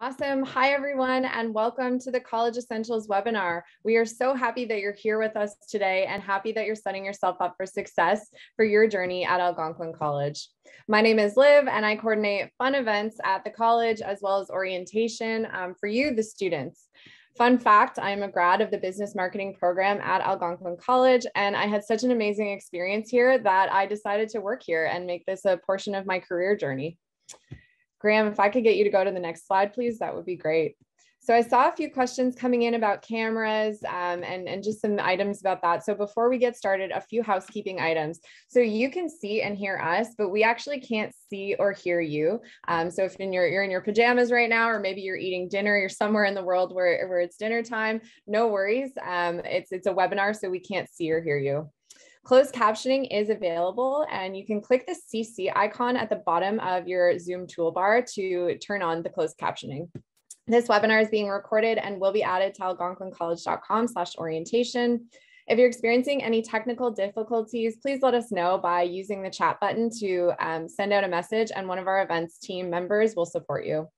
Awesome. Hi, everyone, and welcome to the College Essentials webinar. We are so happy that you're here with us today and happy that you're setting yourself up for success for your journey at Algonquin College. My name is Liv, and I coordinate fun events at the college as well as orientation for you, the students. Fun fact, I'm a grad of the business marketing program at Algonquin College, and I had such an amazing experience here that I decided to work here and make this a portion of my career journey. Graham, if I could get you to go to the next slide, please, that would be great. So I saw a few questions coming in about cameras and just some items about that. So before we get started, a few housekeeping items. So you can see and hear us, but we actually can't see or hear you. So if you're in your pajamas right now, or maybe you're eating dinner, you're somewhere in the world where it's dinner time, no worries. It's a webinar, so we can't see or hear you. Closed captioning is available, and you can click the CC icon at the bottom of your Zoom toolbar to turn on the closed captioning. This webinar is being recorded and will be added to algonquincollege.com/orientation. If you're experiencing any technical difficulties, please let us know by using the chat button to send out a message, and one of our events team members will support you.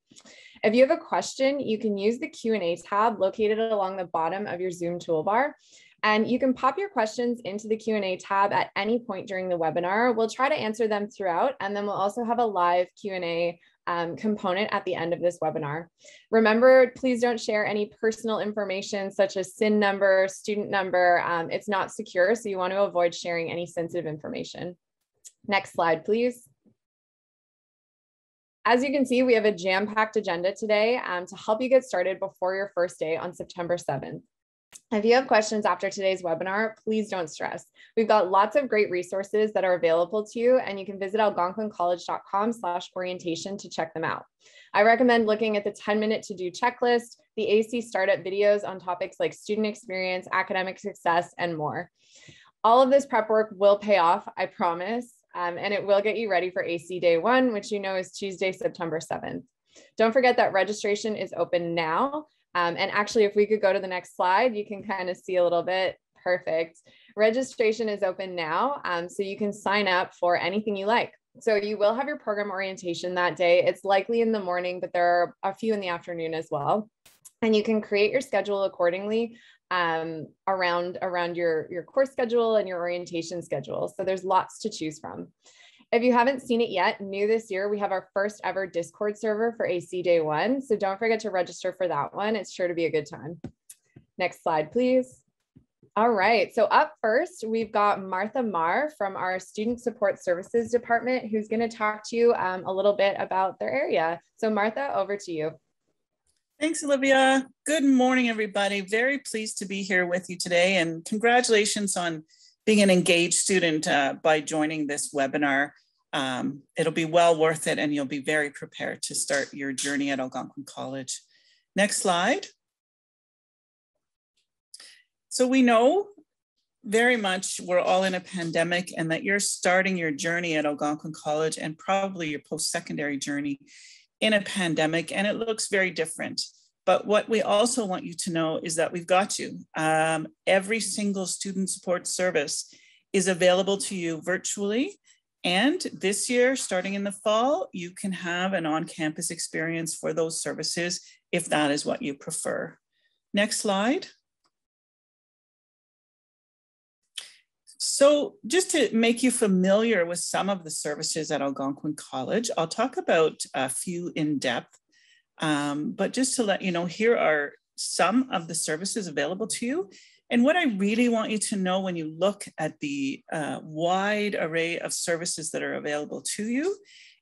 If you have a question, you can use the Q&A tab located along the bottom of your Zoom toolbar. And you can pop your questions into the Q&A tab at any point during the webinar. We'll try to answer them throughout, and then we'll also have a live Q&A component at the end of this webinar. Remember, please don't share any personal information such as SIN number, student number. It's not secure, so you want to avoid sharing any sensitive information. Next slide, please. As you can see, we have a jam-packed agenda today to help you get started before your first day on September 7th. If you have questions after today's webinar, please don't stress. We've got lots of great resources that are available to you, and you can visit algonquincollege.com/orientation to check them out. I recommend looking at the 10-minute to-do checklist, the AC startup videos on topics like student experience, academic success, and more. All of this prep work will pay off, I promise, and it will get you ready for AC Day 1, which you know is Tuesday, September 7th. Don't forget that registration is open now. And actually, if we could go to the next slide, you can kind of see a little bit. Perfect. Registration is open now, so you can sign up for anything you like. So you will have your program orientation that day. It's likely in the morning, but there are a few in the afternoon as well. And you can create your schedule accordingly around your course schedule and your orientation schedule. So there's lots to choose from. If you haven't seen it yet, new this year, we have our first ever Discord server for AC Day 1. So don't forget to register for that one. It's sure to be a good time. Next slide, please. All right, so up first, we've got Martha Marr from our Student Support Services Department, who's gonna talk to you a little bit about their area. So Martha, over to you. Thanks, Olivia. Good morning, everybody. Very pleased to be here with you today, and congratulations on being an engaged student by joining this webinar. It'll be well worth it, and you'll be very prepared to start your journey at Algonquin College. Next slide. So we know very much we're all in a pandemic, and that you're starting your journey at Algonquin College and probably your post-secondary journey in a pandemic, and it looks very different. But what we also want you to know is that we've got you. Every single student support service is available to you virtually. And this year, starting in the fall, you can have an on-campus experience for those services if that is what you prefer. Next slide. So just to make you familiar with some of the services at Algonquin College, I'll talk about a few in depth, but just to let you know, here are some of the services available to you. And what I really want you to know when you look at the wide array of services that are available to you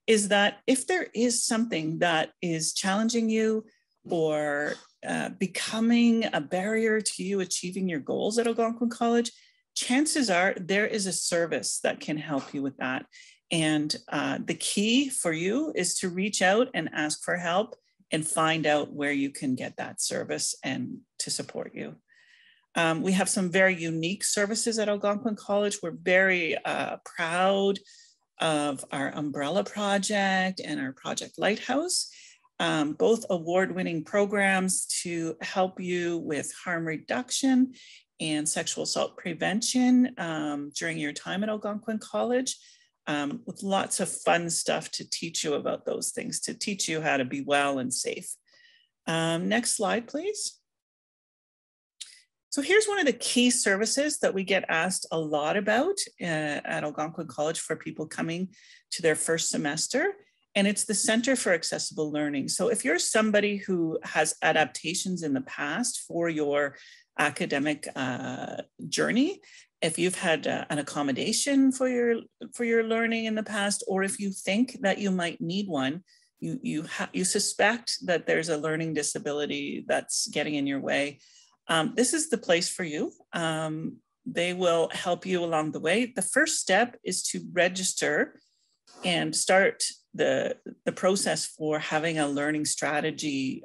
is that if there is something that is challenging you or becoming a barrier to you achieving your goals at Algonquin College, chances are there is a service that can help you with that. And the key for you is to reach out and ask for help and find out where you can get that service and to support you. We have some very unique services at Algonquin College. We're very proud of our Umbrella Project and our Project Lighthouse, both award-winning programs to help you with harm reduction and sexual assault prevention during your time at Algonquin College, with lots of fun stuff to teach you about those things, to teach you how to be well and safe. Next slide, please. So here's one of the key services that we get asked a lot about at Algonquin College for people coming to their first semester, and it's the Center for Accessible Learning. So if you're somebody who has adaptations in the past for your academic journey, if you've had an accommodation for your learning in the past, or if you think that you might need one, you suspect that there's a learning disability that's getting in your way, this is the place for you. They will help you along the way. The first step is to register and start the process for having a learning strategy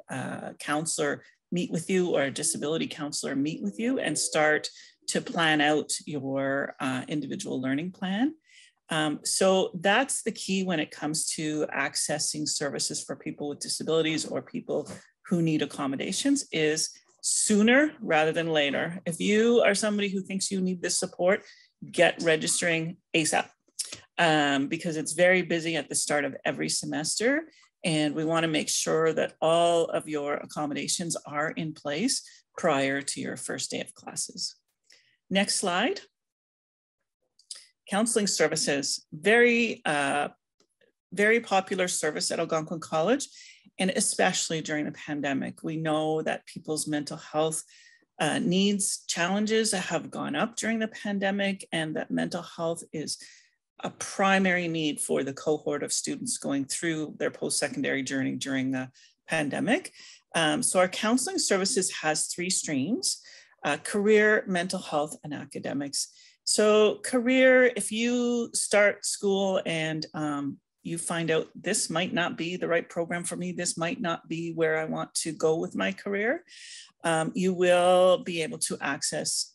counselor meet with you, or a disability counselor meet with you, and start to plan out your individual learning plan. So that's the key when it comes to accessing services for people with disabilities or people who need accommodations, is sooner rather than later. If you are somebody who thinks you need this support, get registering ASAP, because it's very busy at the start of every semester. And we want to make sure that all of your accommodations are in place prior to your first day of classes. Next slide. Counseling services, very popular service at Algonquin College, and especially during the pandemic. We know that people's mental health needs, challenges have gone up during the pandemic, and that mental health is a primary need for the cohort of students going through their post-secondary journey during the pandemic. So our counseling services has 3 streams: career, mental health, and academics. So career, if you start school and you find out this might not be the right program for me, this might not be where I want to go with my career, you will be able to access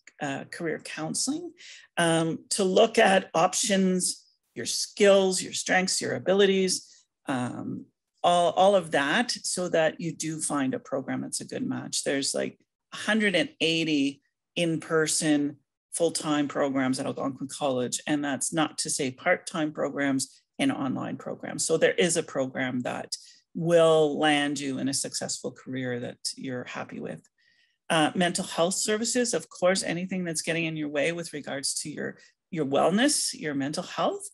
career counseling to look at options, your skills, your strengths, your abilities, all of that, so that you do find a program that's a good match. There's like 180 in-person full-time programs at Algonquin College, and that's not to say part-time programs and online programs. So there is a program that will land you in a successful career that you're happy with. Mental health services, of course, anything that's getting in your way with regards to your wellness, your mental health,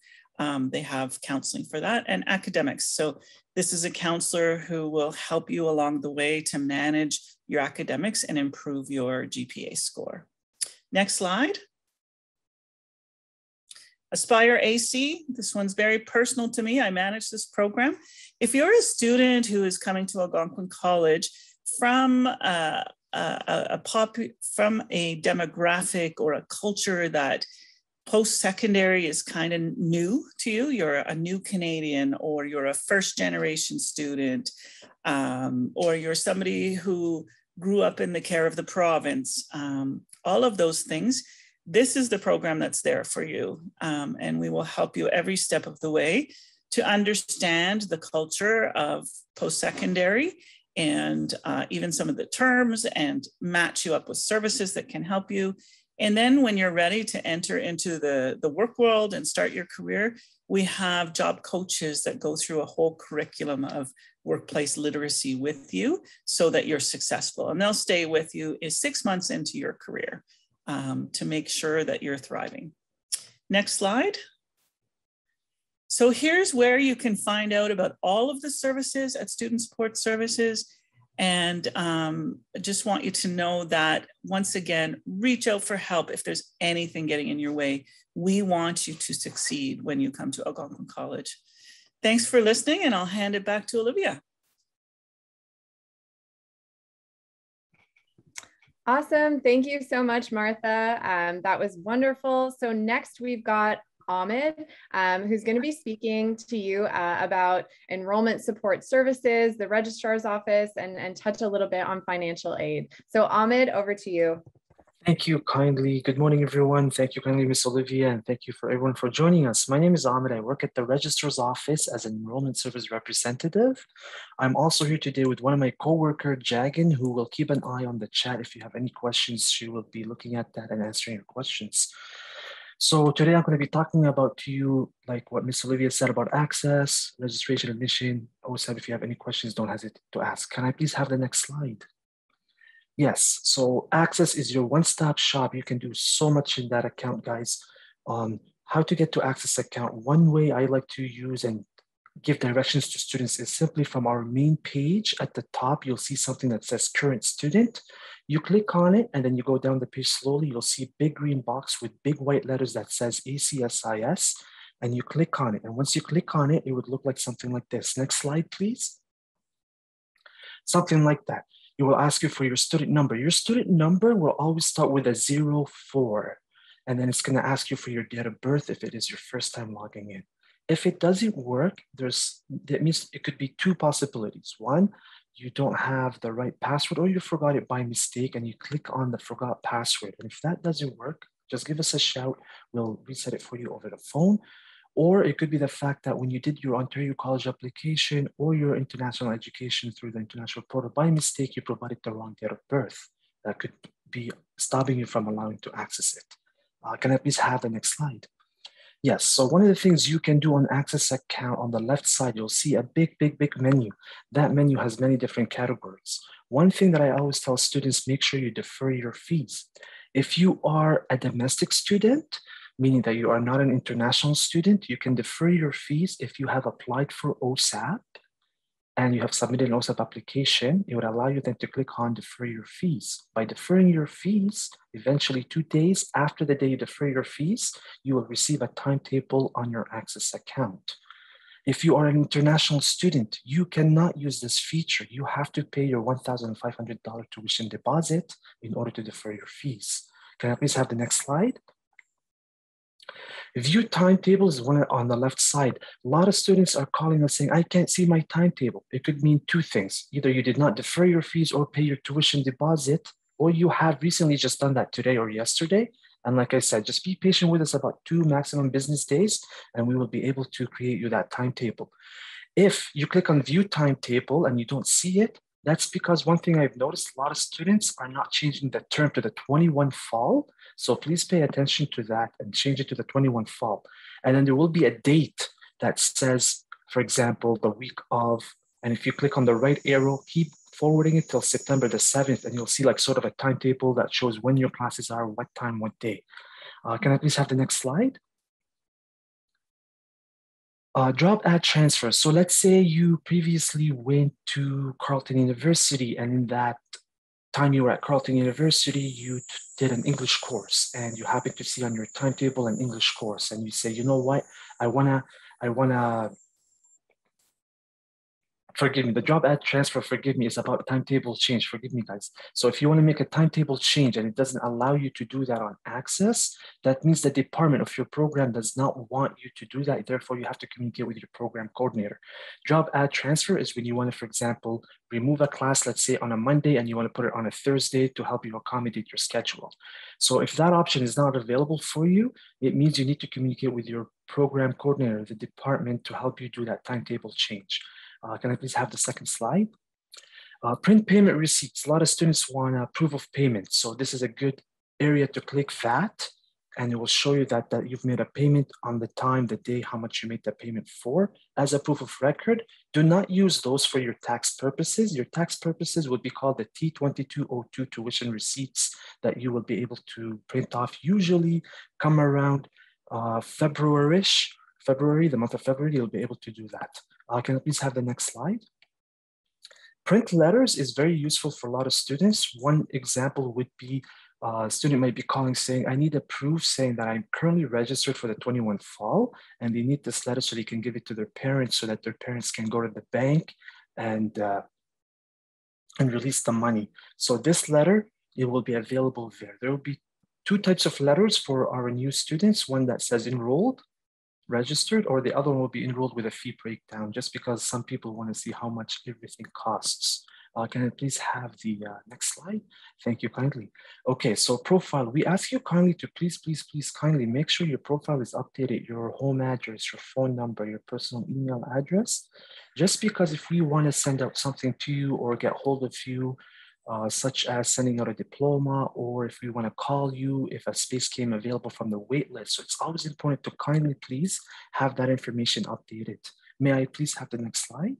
they have counseling for that. And academics. So this is a counselor who will help you along the way to manage your academics and improve your GPA score. Next slide. Aspire AC, this one's very personal to me. I manage this program. If you're a student who is coming to Algonquin College from a demographic or a culture that post-secondary is kind of new to you, you're a new Canadian, or you're a first-generation student, or you're somebody who grew up in the care of the province, all of those things, this is the program that's there for you. And we will help you every step of the way to understand the culture of post-secondary and even some of the terms, and match you up with services that can help you. And then when you're ready to enter into the work world and start your career, we have job coaches that go through a whole curriculum of workplace literacy with you so that you're successful. And they'll stay with you 6 months into your career to make sure that you're thriving. Next slide. So here's where you can find out about all of the services at Student Support Services. And I just want you to know that, once again, reach out for help if there's anything getting in your way. We want you to succeed when you come to Algonquin College. Thanks for listening, and I'll hand it back to Olivia. Awesome. Thank you so much, Martha. That was wonderful. So next we've got Ahmed, who's going to be speaking to you about enrollment support services, the registrar's office, and touch a little bit on financial aid. So Ahmed, over to you. Thank you kindly. Good morning, everyone. Thank you kindly, Ms. Olivia, and thank you for everyone for joining us. My name is Ahmed. I work at the registrar's office as an enrollment service representative. I'm also here today with one of my coworker, Jagan, who will keep an eye on the chat. If you have any questions, she will be looking at that and answering your questions. So today I'm going to be talking about to you like what Miss Olivia said about access, registration, admission. OSAB, if you have any questions, don't hesitate to ask. Can I please have the next slide? Yes, so access is your one-stop shop. You can do so much in that account, guys. How to get to access account. One way I like to use and give directions to students is simply from our main page. At the top, you'll see something that says current student. You click on it and then you go down the page slowly. You'll see a big green box with big white letters that says ACSIS, and you click on it. And once you click on it, it would look like something like this. Next slide, please. Something like that. It will ask you for your student number. Your student number will always start with a 04. And then it's going to ask you for your date of birth if it is your first time logging in. If it doesn't work, that means it could be two possibilities. One, you don't have the right password or you forgot it by mistake and you click on the forgot password. And if that doesn't work, just give us a shout. We'll reset it for you over the phone. Or it could be the fact that when you did your Ontario College application or your international education through the international portal, by mistake, you provided the wrong date of birth. That could be stopping you from allowing to access it. Can I please have the next slide? Yes, so one of the things you can do on Access Account, on the left side, you'll see a big menu. That menu has many different categories. One thing that I always tell students, make sure you defer your fees. If you are a domestic student, meaning that you are not an international student, you can defer your fees if you have applied for OSAP and you have submitted an OSAP application. It would allow you then to click on defer your fees. By deferring your fees, eventually 2 days after the day you defer your fees, you will receive a timetable on your Access account. If you are an international student, you cannot use this feature. You have to pay your $1,500 tuition deposit in order to defer your fees. Can I please have the next slide? View timetable is one on the left side. A lot of students are calling us saying, I can't see my timetable. It could mean two things. Either you did not defer your fees or pay your tuition deposit, or you have recently just done that today or yesterday. And like I said, just be patient with us about 2 maximum business days, and we will be able to create you that timetable. If you click on view timetable and you don't see it, that's because one thing I've noticed, a lot of students are not changing the term to the 21 fall. So please pay attention to that and change it to the 21 fall. And then there will be a date that says, for example, the week of, and if you click on the right arrow, keep forwarding it till September the 7th, and you'll see like sort of a timetable that shows when your classes are, what time, what day. Can I please have the next slide? Drop add transfer. So let's say you previously went to Carleton University, and in that time you were at Carleton University, you did an English course, and you happen to see on your timetable an English course, and you say, you know what, I wanna forgive me, the job ad transfer, forgive me, is about timetable change. Forgive me, guys. So if you want to make a timetable change and it doesn't allow you to do that on Access, that means the department of your program does not want you to do that. Therefore, you have to communicate with your program coordinator. Job ad transfer is when you want to, for example, remove a class, let's say on a Monday, and you want to put it on a Thursday to help you accommodate your schedule. So if that option is not available for you, it means you need to communicate with your program coordinator, the department, to help you do that timetable change. Can I please have the second slide? Print payment receipts. A lot of students want proof of payment. So this is a good area to click that, and it will show you that you've made a payment on the time, the day, how much you made the payment for as a proof of record. Do not use those for your tax purposes. Your tax purposes would be called the T2202 tuition receipts that you will be able to print off, usually come around February, the month of February, you'll be able to do that. Can I please have the next slide? Print letters is very useful for a lot of students. One example would be a student might be calling saying, I need a proof saying that I'm currently registered for the 21 fall, and they need this letter so they can give it to their parents so that their parents can go to the bank and release the money. So this letter, it will be available there. There will be 2 types of letters for our new students, one that says enrolled, registered, or the other one will be enrolled with a fee breakdown, just because some people want to see how much everything costs. Can I please have the next slide? Thank you kindly. Okay, so profile, we ask you kindly to please kindly make sure your profile is updated, your home address, your phone number, your personal email address, just because if we want to send out something to you or get hold of you, such as sending out a diploma, or if we want to call you, if a space came available from the wait list. So it's always important to kindly please have that information updated. May I please have the next slide?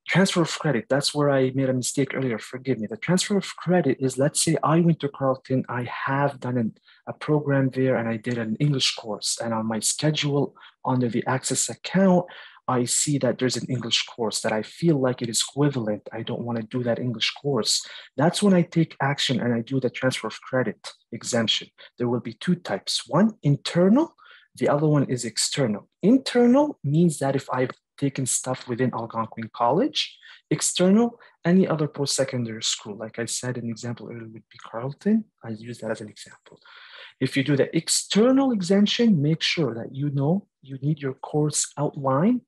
Transfer of credit, that's where I made a mistake earlier, forgive me. The transfer of credit is, let's say I went to Carleton, I have done a program there and I did an English course, and on my schedule under the Access account, I see that there's an English course that I feel like it is equivalent. I don't want to do that English course. That's when I take action and I do the transfer of credit exemption. There will be two types. One, internal. The other one is external. Internal means that if I've taken stuff within Algonquin College. External, any other post-secondary school. Like I said, an example earlier would be Carleton. I use that as an example. If you do the external exemption, make sure that you know you need your course outline,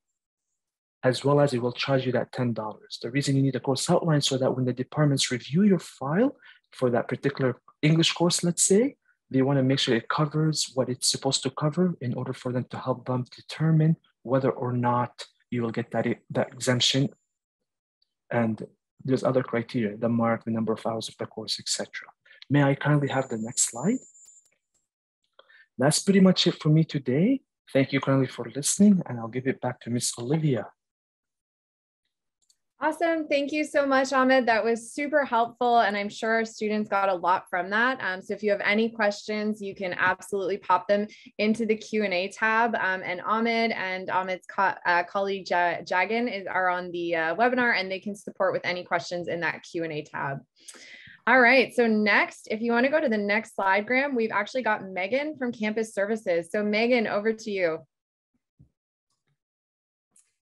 as well as it will charge you that $10. The reason you need a course outline so that when the departments review your file for that particular English course, let's say, they want to make sure it covers what it's supposed to cover in order for them to help them determine whether or not you will get that exemption. And there's other criteria, the mark, the number of hours of the course, etc. May I kindly have the next slide? That's pretty much it for me today. Thank you kindly for listening, and I'll give it back to Miss Olivia. Awesome. Thank you so much, Ahmed. That was super helpful, and I'm sure our students got a lot from that. So if you have any questions, you can absolutely pop them into the Q&A tab. And Ahmed and Ahmed's colleague Jagan are on the webinar, and they can support with any questions in that Q&A tab. All right, so next, if you want to go to the next slide, Graham, we've actually got Megan from Campus Services. So Megan, over to you.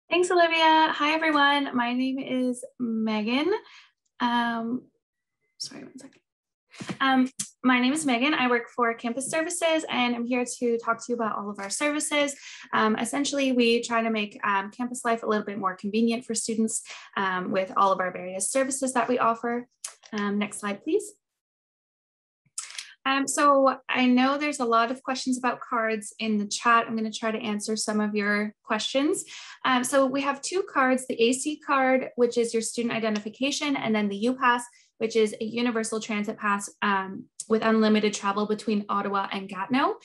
Thanks, Olivia. Hi, everyone. My name is Megan. Sorry, one second. My name is Megan. I work for Campus Services, and I'm here to talk to you about all of our services. Essentially, we try to make campus life a little bit more convenient for students with all of our various services that we offer. Next slide, please. So I know there's a lot of questions about cards in the chat. I'm going to try to answer some of your questions. So we have two cards, the AC card, which is your student identification, and then the UPass, which is a universal transit pass with unlimited travel between Ottawa and Gatineau.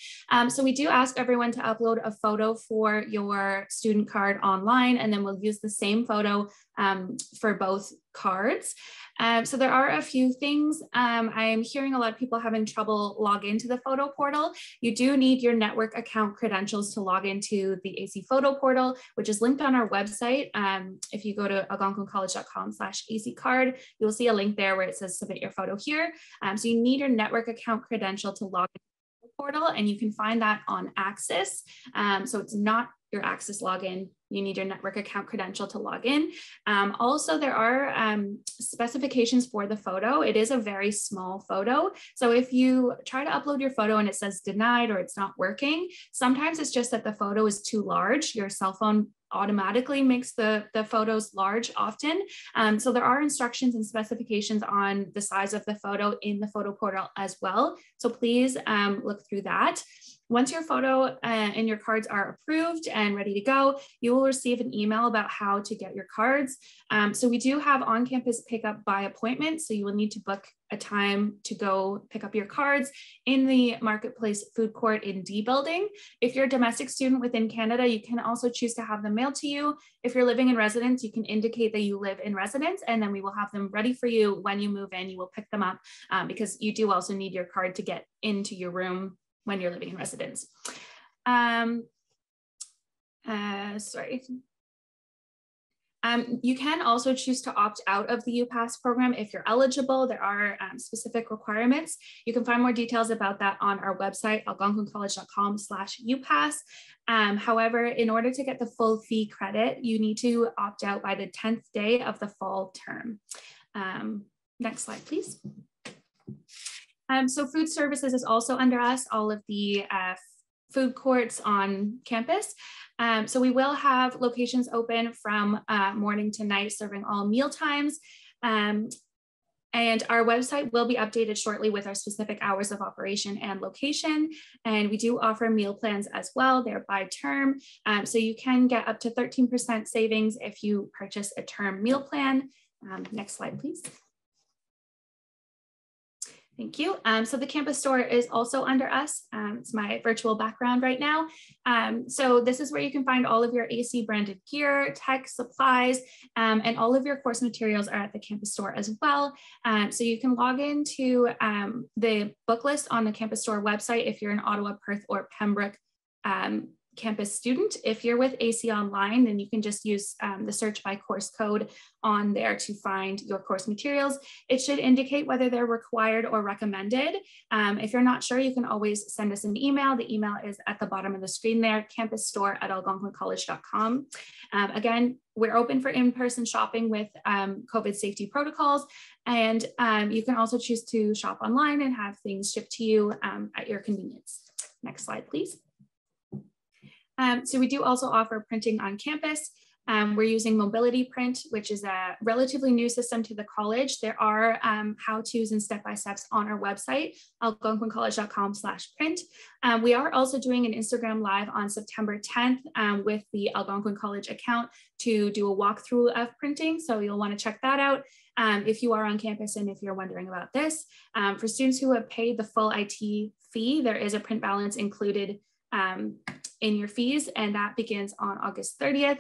So we do ask everyone to upload a photo for your student card online, and then we'll use the same photo for both cards. So there are a few things. I'm hearing a lot of people having trouble log into the photo portal. You do need your network account credentials to log into the AC photo portal, which is linked on our website. If you go to algonquincollege.com/AC card, you'll see a link there where it says submit your photo here. So you need your network account credential to log into the portal, and you can find that on Access. So it's not your Access login. You need your network account credential to log in. Also, there are specifications for the photo. It is a very small photo. So if you try to upload your photo and it says denied or it's not working, sometimes it's just that the photo is too large. Your cell phone automatically makes the photos large often. So there are instructions and specifications on the size of the photo in the photo portal as well. So please look through that. Once your photo and your cards are approved and ready to go, you will receive an email about how to get your cards. So we do have on-campus pickup by appointment. So you will need to book a time to go pick up your cards in the Marketplace Food Court in D building. If you're a domestic student within Canada, you can also choose to have them mailed to you. If you're living in residence, you can indicate that you live in residence, and then we will have them ready for you when you move in. You will pick them up because you do also need your card to get into your room when you're living in residence. You can also choose to opt out of the UPass program if you're eligible. There are specific requirements. You can find more details about that on our website, algonquincollege.com/UPass. However, in order to get the full fee credit, you need to opt out by the 10th day of the fall term. Next slide, please. So food services is also under us, all of the food courts on campus. So we will have locations open from morning to night, serving all meal times. And our website will be updated shortly with our specific hours of operation and location. And we do offer meal plans as well. They're by term. So you can get up to 13% savings if you purchase a term meal plan. Next slide, please. Thank you. So the campus store is also under us. It's my virtual background right now. So this is where you can find all of your AC branded gear, tech, supplies, and all of your course materials are at the campus store as well. So you can log into the book list on the campus store website if you're an Ottawa, Perth, or Pembroke campus student. If you're with AC Online, then you can just use the search by course code on there to find your course materials. It should indicate whether they're required or recommended. If you're not sure, you can always send us an email. The email is at the bottom of the screen there, campusstore@algonquincollege.com. Again, we're open for in-person shopping with COVID safety protocols. And you can also choose to shop online and have things shipped to you at your convenience. Next slide, please. So we do also offer printing on campus. We're using Mobility Print, which is a relatively new system to the college. There are how-tos and step-by-steps on our website, algonquincollege.com/print. We are also doing an Instagram Live on September 10th with the Algonquin College account to do a walkthrough of printing. So you'll want to check that out if you are on campus and if you're wondering about this. For students who have paid the full IT fee, there is a print balance included in your fees, and that begins on August 30th.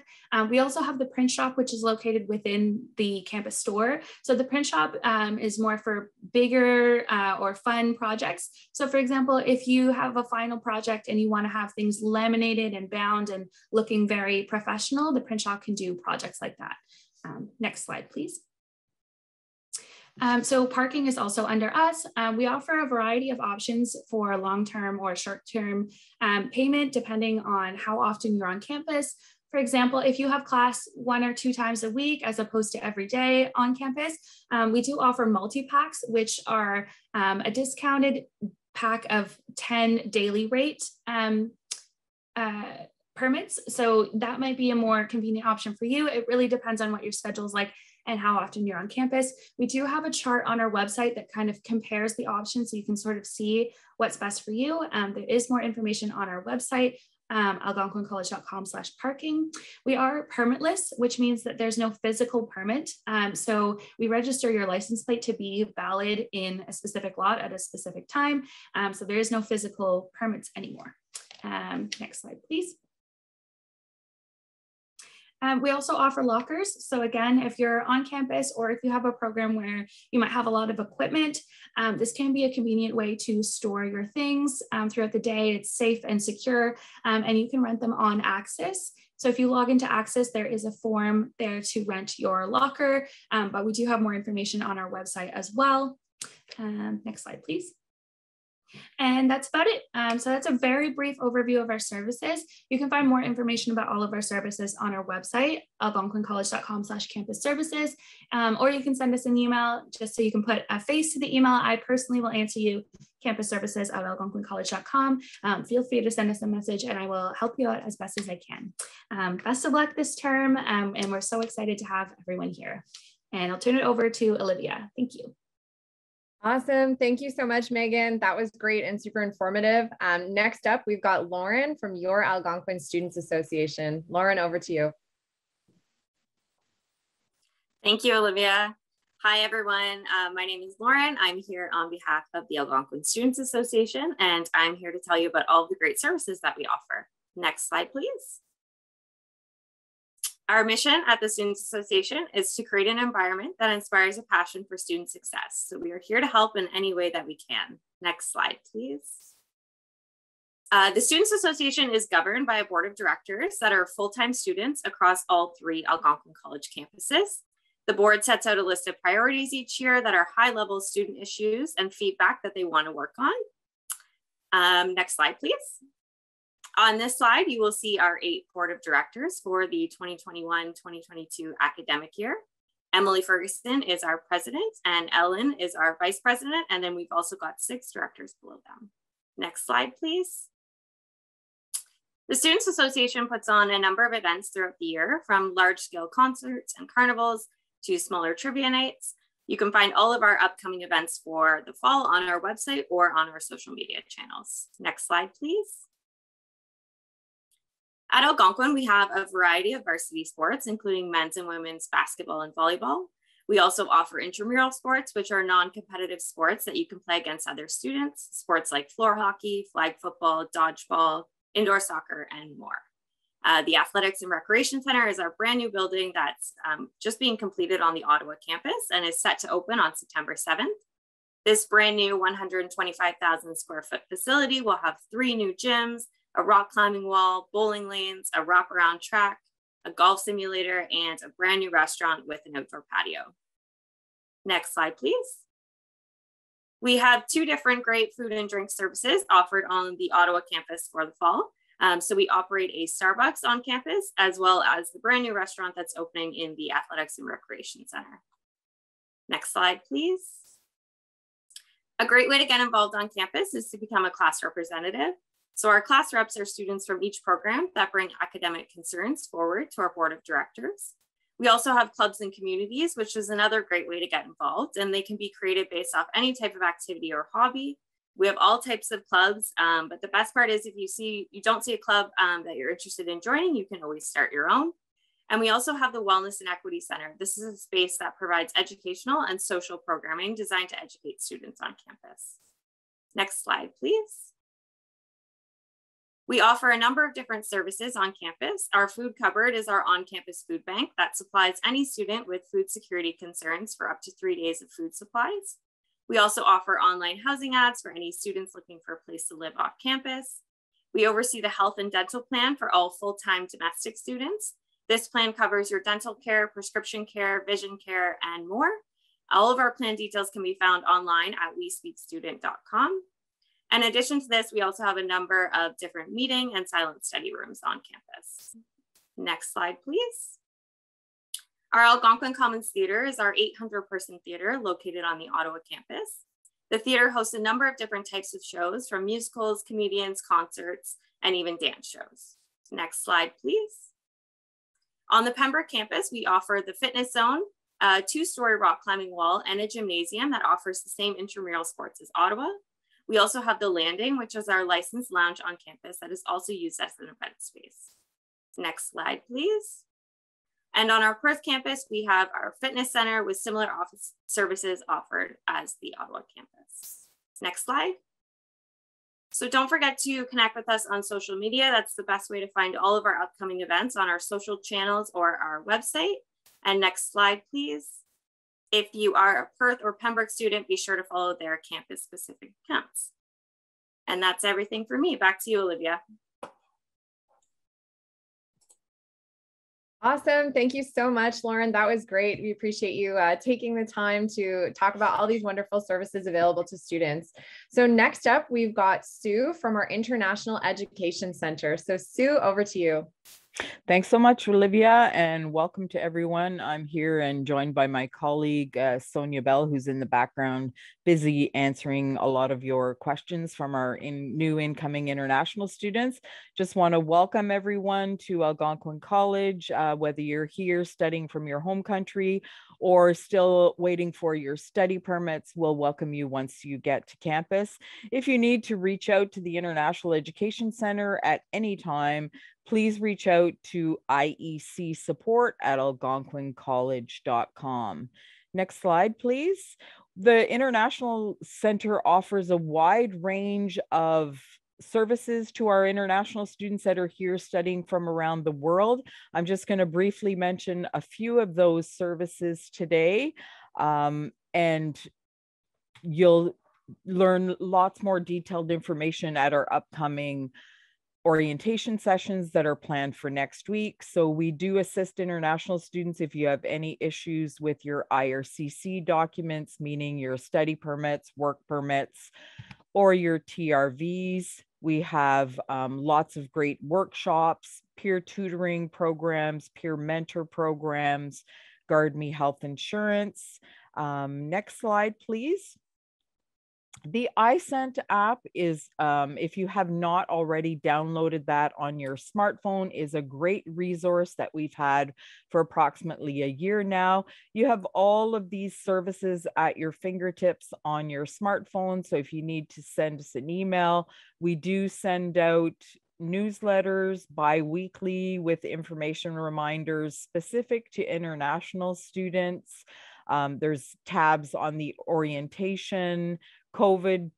We also have the print shop, which is located within the campus store. So the print shop is more for bigger or fun projects. So for example, if you have a final project and you want to have things laminated and bound and looking very professional, the print shop can do projects like that. Next slide, please. So parking is also under us. We offer a variety of options for long-term or short-term payment, depending on how often you're on campus. For example, if you have class 1 or 2 times a week, as opposed to every day on campus, we do offer multi-packs, which are a discounted pack of 10 daily rate permits. So that might be a more convenient option for you. It really depends on what your schedule is like and how often you're on campus. We do have a chart on our website that kind of compares the options so you can sort of see what's best for you. There is more information on our website, algonquincollege.com/parking. We are permitless, which means that there's no physical permit. So we register your license plate to be valid in a specific lot at a specific time. So there is no physical permits anymore. Next slide, please. We also offer lockers. So again, if you're on campus or if you have a program where you might have a lot of equipment, this can be a convenient way to store your things throughout the day. It's safe and secure, and you can rent them on Access. So if you log into Access, there is a form there to rent your locker, but we do have more information on our website as well. Next slide, please. And that's about it. So that's a very brief overview of our services. You can find more information about all of our services on our website, algonquincollege.com/campus services, or you can send us an email just so you can put a face to the email. I personally will answer you, campusservices@algonquincollege.com. Feel free to send us a message and I will help you out as best as I can. Best of luck this term, and we're so excited to have everyone here. And I'll turn it over to Olivia. Thank you. Awesome. Thank you so much, Megan. That was great and super informative. Next up, we've got Lauren from your Algonquin Students Association. Lauren, over to you. Thank you, Olivia. Hi, everyone. My name is Lauren. I'm here on behalf of the Algonquin Students Association, and I'm here to tell you about all of the great services that we offer. Next slide, please. Our mission at the Students Association is to create an environment that inspires a passion for student success. So we are here to help in any way that we can. Next slide, please. The Students Association is governed by a board of directors that are full-time students across all 3 Algonquin College campuses. The board sets out a list of priorities each year that are high-level student issues and feedback that they want to work on. Next slide, please. On this slide, you will see our 8 board of directors for the 2021-2022 academic year. Emily Ferguson is our president and Ellen is our vice president. And then we've also got 6 directors below them. Next slide, please. The Students Association puts on a number of events throughout the year, from large-scale concerts and carnivals to smaller trivia nights. You can find all of our upcoming events for the fall on our website or on our social media channels. Next slide, please. At Algonquin, we have a variety of varsity sports, including men's and women's basketball and volleyball. We also offer intramural sports, which are non-competitive sports that you can play against other students, sports like floor hockey, flag football, dodgeball, indoor soccer, and more. The Athletics and Recreation Center is our brand new building that's just being completed on the Ottawa campus and is set to open on September 7th. This brand new 125,000 square foot facility will have 3 new gyms, a rock climbing wall, bowling lanes, a wraparound track, a golf simulator, and a brand new restaurant with an outdoor patio. Next slide, please. We have 2 different great food and drink services offered on the Ottawa campus for the fall. So we operate a Starbucks on campus, as well as the brand new restaurant that's opening in the Athletics and Recreation Center. Next slide, please. A great way to get involved on campus is to become a class representative. So our class reps are students from each program that bring academic concerns forward to our board of directors. We also have clubs and communities, which is another great way to get involved, and they can be created based off any type of activity or hobby. We have all types of clubs, but the best part is if you don't see a club that you're interested in joining, you can always start your own. And we also have the Wellness and Equity Center. This is a space that provides educational and social programming designed to educate students on campus. Next slide, please. We offer a number of different services on campus. Our food cupboard is our on-campus food bank that supplies any student with food security concerns for up to 3 days of food supplies. We also offer online housing ads for any students looking for a place to live off campus. We oversee the health and dental plan for all full-time domestic students. This plan covers your dental care, prescription care, vision care, and more. All of our plan details can be found online at wespeakstudent.com. In addition to this, we also have a number of different meeting and silent study rooms on campus. Next slide, please. Our Algonquin Commons Theatre is our 800-person theatre located on the Ottawa campus. The theatre hosts a number of different types of shows, from musicals, comedians, concerts, and even dance shows. Next slide, please. On the Pembroke campus, we offer the Fitness Zone, a 2-story rock climbing wall, and a gymnasium that offers the same intramural sports as Ottawa. We also have the Landing, which is our licensed lounge on campus that is also used as an event space. Next slide, please. And on our Perth campus, we have our fitness center with similar office services offered as the Ottawa campus. Next slide. So don't forget to connect with us on social media. That's the best way to find all of our upcoming events on our social channels or our website. And next slide, please. If you are a Perth or Pembroke student, be sure to follow their campus-specific accounts. And that's everything for me. Back to you, Olivia. Awesome. Thank you so much, Lauren. That was great. We appreciate you taking the time to talk about all these wonderful services available to students. So next up, we've got Sue from our International Education Center. So Sue, over to you. Thanks so much, Olivia, and welcome to everyone. I'm here and joined by my colleague, Sonia Bell, who's in the background, busy answering a lot of your questions from our new incoming international students. Just want to welcome everyone to Algonquin College, whether you're here studying from your home country or still waiting for your study permits. We'll welcome you once you get to campus. If you need to reach out to the International Education Center at any time, please reach out to IEC support at algonquincollege.com. Next slide, please. The International Center offers a wide range of services to our international students that are here studying from around the world. I'm just going to briefly mention a few of those services today, and you'll learn lots more detailed information at our upcoming orientation sessions that are planned for next week. So we do assist international students if you have any issues with your IRCC documents, meaning your study permits, work permits, or your TRVs. We have lots of great workshops, peer tutoring programs, peer mentor programs, Guard Me Health Insurance. Next slide, please. The iCent app is, if you have not already downloaded that on your smartphone, is a great resource that we've had for approximately a year now. You have all of these services at your fingertips on your smartphone. So if you need to send us an email, we do send out newsletters bi-weekly with information reminders specific to international students. There's tabs on the orientation, COVID,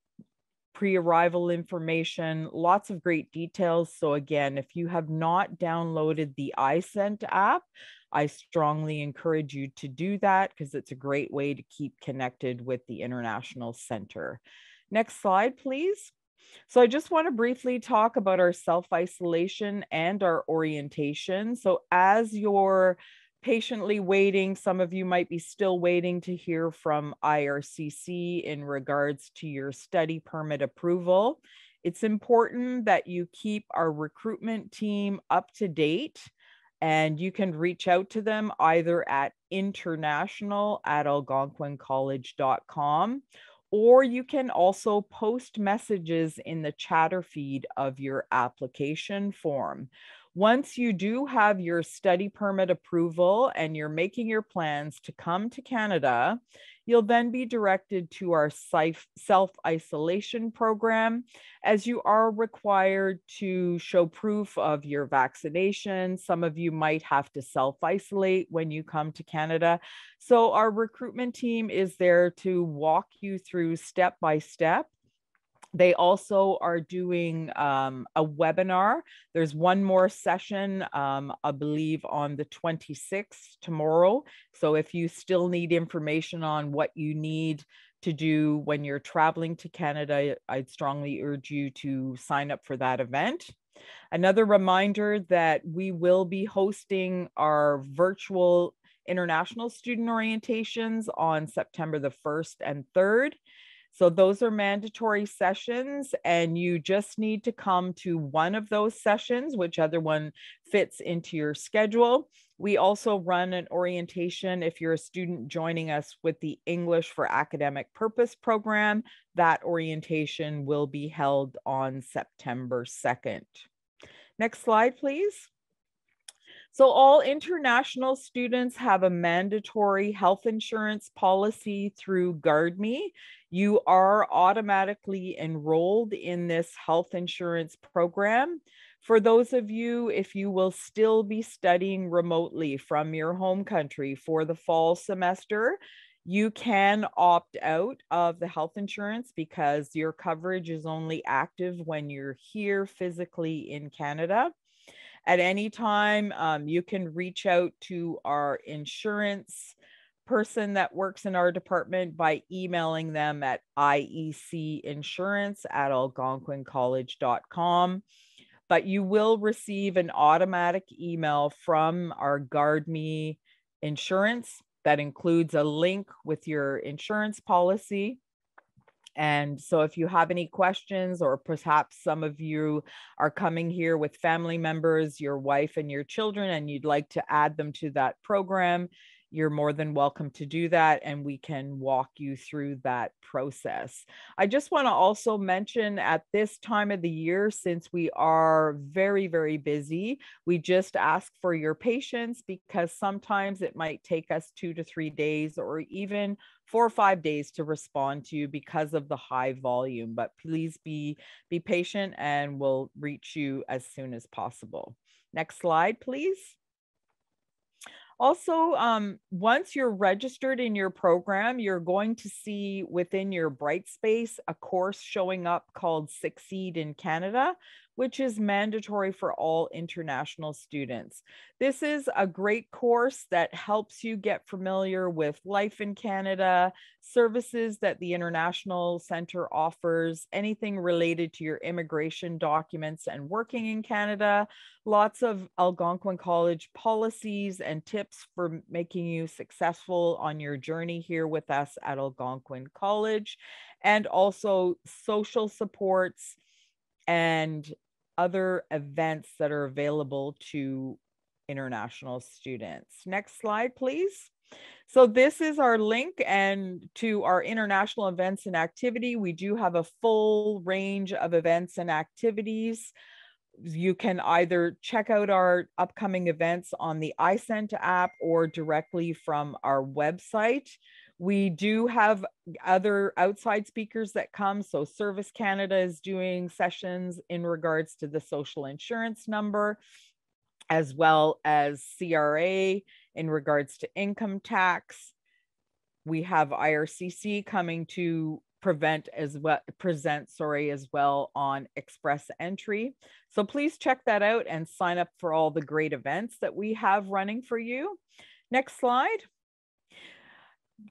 pre-arrival information, lots of great details. So again, if you have not downloaded the iCent app, I strongly encourage you to do that because it's a great way to keep connected with the International Center. Next slide, please. So I just want to briefly talk about our self-isolation and our orientation. So as you're patiently waiting, some of you might be still waiting to hear from IRCC in regards to your study permit approval. It's important that you keep our recruitment team up to date, and you can reach out to them either at international@algonquincollege.com, or you can also post messages in the chatter feed of your application form. Once you do have your study permit approval and you're making your plans to come to Canada, you'll then be directed to our self-isolation program, as you are required to show proof of your vaccination. Some of you might have to self-isolate when you come to Canada. So our recruitment team is there to walk you through step by step. They also are doing a webinar. There's one more session, I believe, on the 26th, tomorrow. So if you still need information on what you need to do when you're traveling to Canada, I'd strongly urge you to sign up for that event. Another reminder that we will be hosting our virtual international student orientations on September the 1st and 3rd. So those are mandatory sessions, and you just need to come to one of those sessions, whichever one fits into your schedule. We also run an orientation if you're a student joining us with the English for Academic Purpose program. That orientation will be held on September 2nd. Next slide, please. So all international students have a mandatory health insurance policy through GuardMe. You are automatically enrolled in this health insurance program. For those of you, if you will still be studying remotely from your home country for the fall semester, you can opt out of the health insurance because your coverage is only active when you're here physically in Canada. At any time, you can reach out to our insurance person that works in our department by emailing them at iecinsurance@algonquincollege.com. But you will receive an automatic email from our GuardMe insurance that includes a link with your insurance policy. And so if you have any questions, or perhaps some of you are coming here with family members, your wife and your children, and you'd like to add them to that program, you're more than welcome to do that, and we can walk you through that process. I just want to also mention at this time of the year, since we are very, very busy, we just ask for your patience, because sometimes it might take us 2 to 3 days or even 4 or 5 days to respond to you because of the high volume. But please be patient, and we'll reach you as soon as possible. Next slide, please. Also, once you're registered in your program, you're going to see within your Brightspace a course showing up called Succeed in Canada, which is mandatory for all international students. This is a great course that helps you get familiar with life in Canada, services that the International Center offers, anything related to your immigration documents and working in Canada, lots of Algonquin College policies and tips for making you successful on your journey here with us at Algonquin College, and also social supports and other events that are available to international students. Next slide, please. So this is our link and to our international events and activity. We do have a full range of events and activities. You can either check out our upcoming events on the iCent app or directly from our website. We do have other outside speakers that come. So Service Canada is doing sessions in regards to the social insurance number, as well as CRA in regards to income tax. We have IRCC coming to present as well on express entry. So please check that out and sign up for all the great events that we have running for you. Next slide.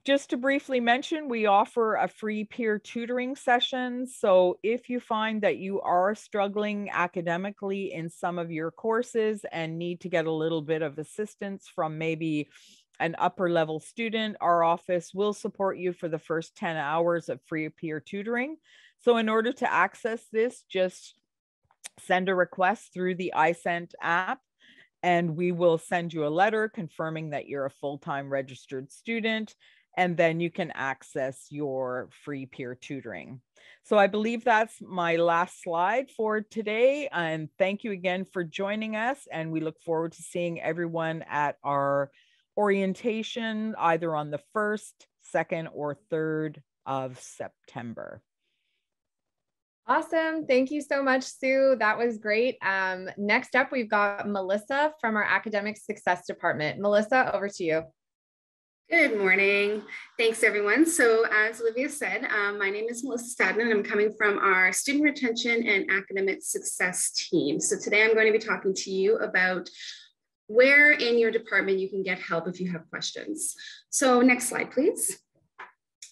Just to briefly mention, we offer a free peer tutoring session. So if you find that you are struggling academically in some of your courses and need to get a little bit of assistance from maybe an upper level student, our office will support you for the first 10 hours of free peer tutoring. So in order to access this, just send a request through the iCent app, and we will send you a letter confirming that you're a full-time registered student, and then you can access your free peer tutoring. So I believe that's my last slide for today. And thank you again for joining us. And we look forward to seeing everyone at our orientation, either on the 1st, 2nd, or 3rd of September. Awesome. Thank you so much, Sue. That was great. Next up, we've got Melissa from our Academic Success Department. Melissa, over to you. Good morning. Thanks, everyone. So as Olivia said, my name is Melissa Stadman, and I'm coming from our Student Retention and Academic Success team. So today I'm going to be talking to you about where in your department you can get help if you have questions. So next slide, please.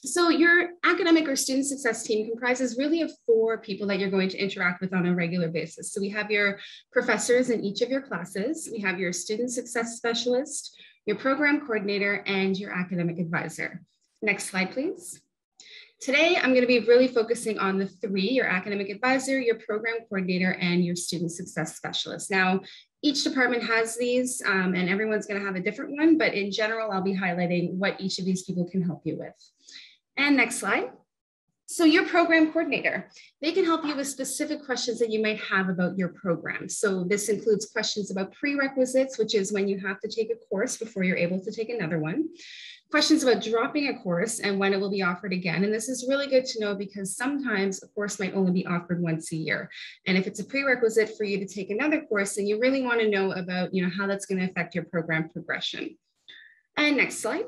So your academic or student success team comprises really of 4 people that you're going to interact with on a regular basis. So we have your professors in each of your classes. We have your student success specialist, your program coordinator, and your academic advisor. Next slide, please. Today, I'm going to be really focusing on the 3, your academic advisor, your program coordinator, and your student success specialist. Now, each department has these, and everyone's going to have a different one, but in general, I'll be highlighting what each of these people can help you with. And next slide. So your program coordinator, they can help you with specific questions that you might have about your program. So this includes questions about prerequisites, which is when you have to take a course before you're able to take another one. Questions about dropping a course and when it will be offered again. And this is really good to know because sometimes a course might only be offered once a year. And if it's a prerequisite for you to take another course, then you really want to know about, how that's going to affect your program progression. And next slide.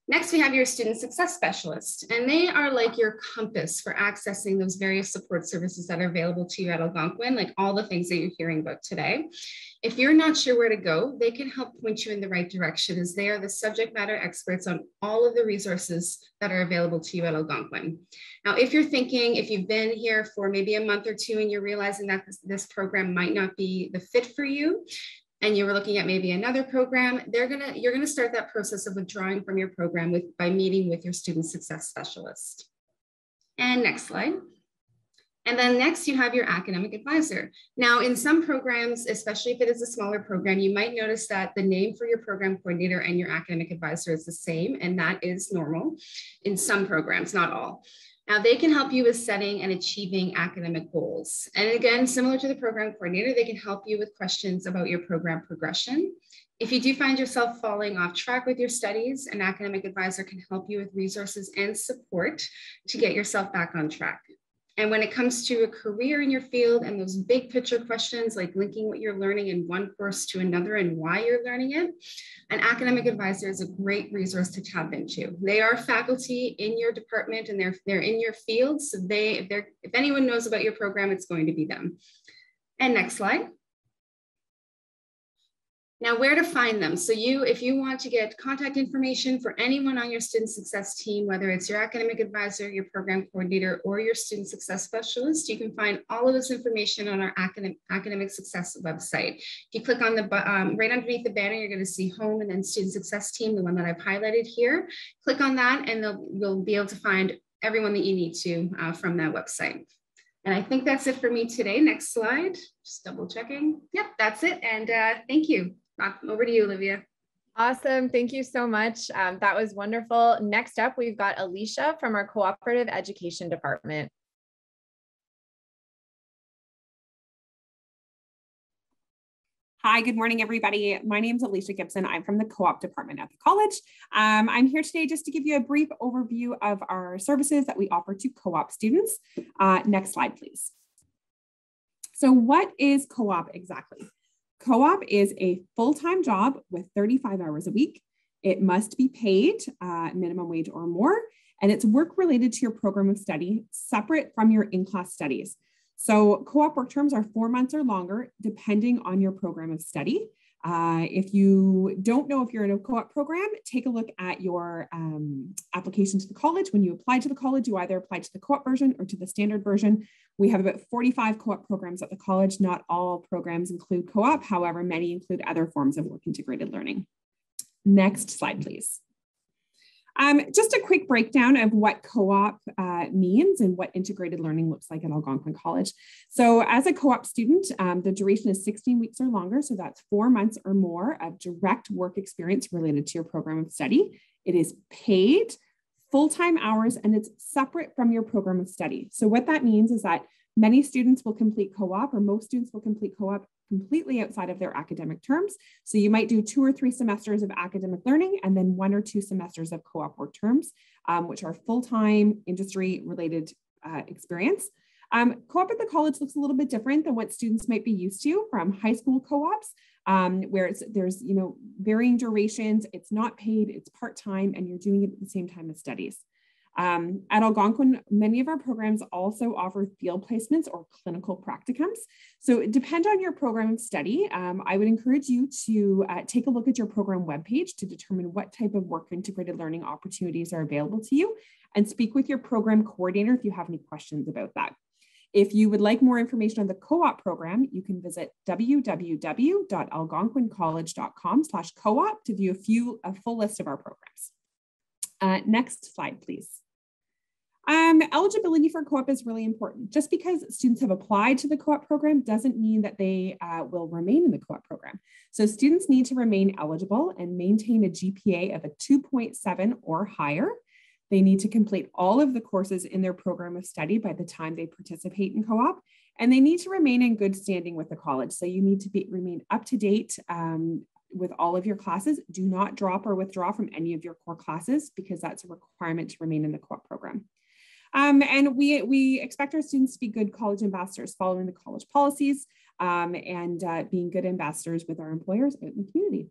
Next, we have your student success specialist, and they are like your compass for accessing those various support services that are available to you at Algonquin, like all the things that you're hearing about today. If you're not sure where to go, they can help point you in the right direction, as they are the subject matter experts on all of the resources that are available to you at Algonquin. Now, if you're thinking, if you've been here for maybe a month or 2 and you're realizing that this program might not be the fit for you, and you were looking at maybe another program, you're gonna start that process of withdrawing from your program by meeting with your student success specialist. And next slide. And then next you have your academic advisor. Now in some programs, especially if it is a smaller program, you might notice that the name for your program coordinator and your academic advisor is the same, and that is normal in some programs, not all. Now they can help you with setting and achieving academic goals. And again, similar to the program coordinator, they can help you with questions about your program progression. If you do find yourself falling off track with your studies, an academic advisor can help you with resources and support to get yourself back on track. And when it comes to a career in your field and those big picture questions like linking what you're learning in one course to another and why you're learning it, an academic advisor is a great resource to tap into. They are faculty in your department and they're in your field. So if anyone knows about your program, it's going to be them. And next slide. Now, where to find them. So if you want to get contact information for anyone on your student success team, whether it's your academic advisor, your program coordinator, or your student success specialist, you can find all of this information on our academic success website. If you click on the right underneath the banner, you're going to see home and then student success team, the one that I've highlighted here. Click on that and you'll be able to find everyone that you need to from that website. And I think that's it for me today. Next slide, just double checking. Yep, that's it. And thank you. Over to you, Olivia. Awesome. Thank you so much. That was wonderful. Next up, we've got Alicia from our Cooperative Education Department. Hi, good morning, everybody. My name is Alicia Gibson. I'm from the co-op department at the college. I'm here today just to give you a brief overview of our services that we offer to co-op students. Next slide, please. So what is co-op exactly? Co-op is a full-time job with 35 hours a week. It must be paid, minimum wage or more, and it's work related to your program of study, separate from your in-class studies. So co-op work terms are 4 months or longer, depending on your program of study. If you don't know if you're in a co-op program, take a look at your application to the college. When you apply to the college, you either apply to the co-op version or to the standard version. We have about 45 co-op programs at the college. Not all programs include co-op. However, many include other forms of work integrated learning. Next slide, please. Just a quick breakdown of what co-op means and what integrated learning looks like at Algonquin College. So as a co-op student, the duration is 16 weeks or longer. So that's 4 months or more of direct work experience related to your program of study. It is paid, full-time hours, and it's separate from your program of study. So what that means is that many students will complete co-op, or most students will complete co-op completely outside of their academic terms. So you might do 2 or 3 semesters of academic learning and then 1 or 2 semesters of co-op work terms, which are full-time industry related experience. Co-op at the college looks a little bit different than what students might be used to from high school co-ops, where there's varying durations, it's not paid, it's part-time, and you're doing it at the same time as studies. At Algonquin, many of our programs also offer field placements or clinical practicums. So it depends on your program of study. I would encourage you to take a look at your program webpage to determine what type of work integrated learning opportunities are available to you, and speak with your program coordinator if you have any questions about that. If you would like more information on the co-op program, you can visit www.algonquincollege.com/co-op to view a full list of our programs. Next slide, please. Eligibility for co-op is really important. Just because students have applied to the co-op program doesn't mean that they will remain in the co-op program. So students need to remain eligible and maintain a GPA of a 2.7 or higher. They need to complete all of the courses in their program of study by the time they participate in co-op, and they need to remain in good standing with the college. So you need to remain up to date with all of your classes. Do not drop or withdraw from any of your core classes, because that's a requirement to remain in the co-op program. And we expect our students to be good college ambassadors, following the college policies and being good ambassadors with our employers out in the community.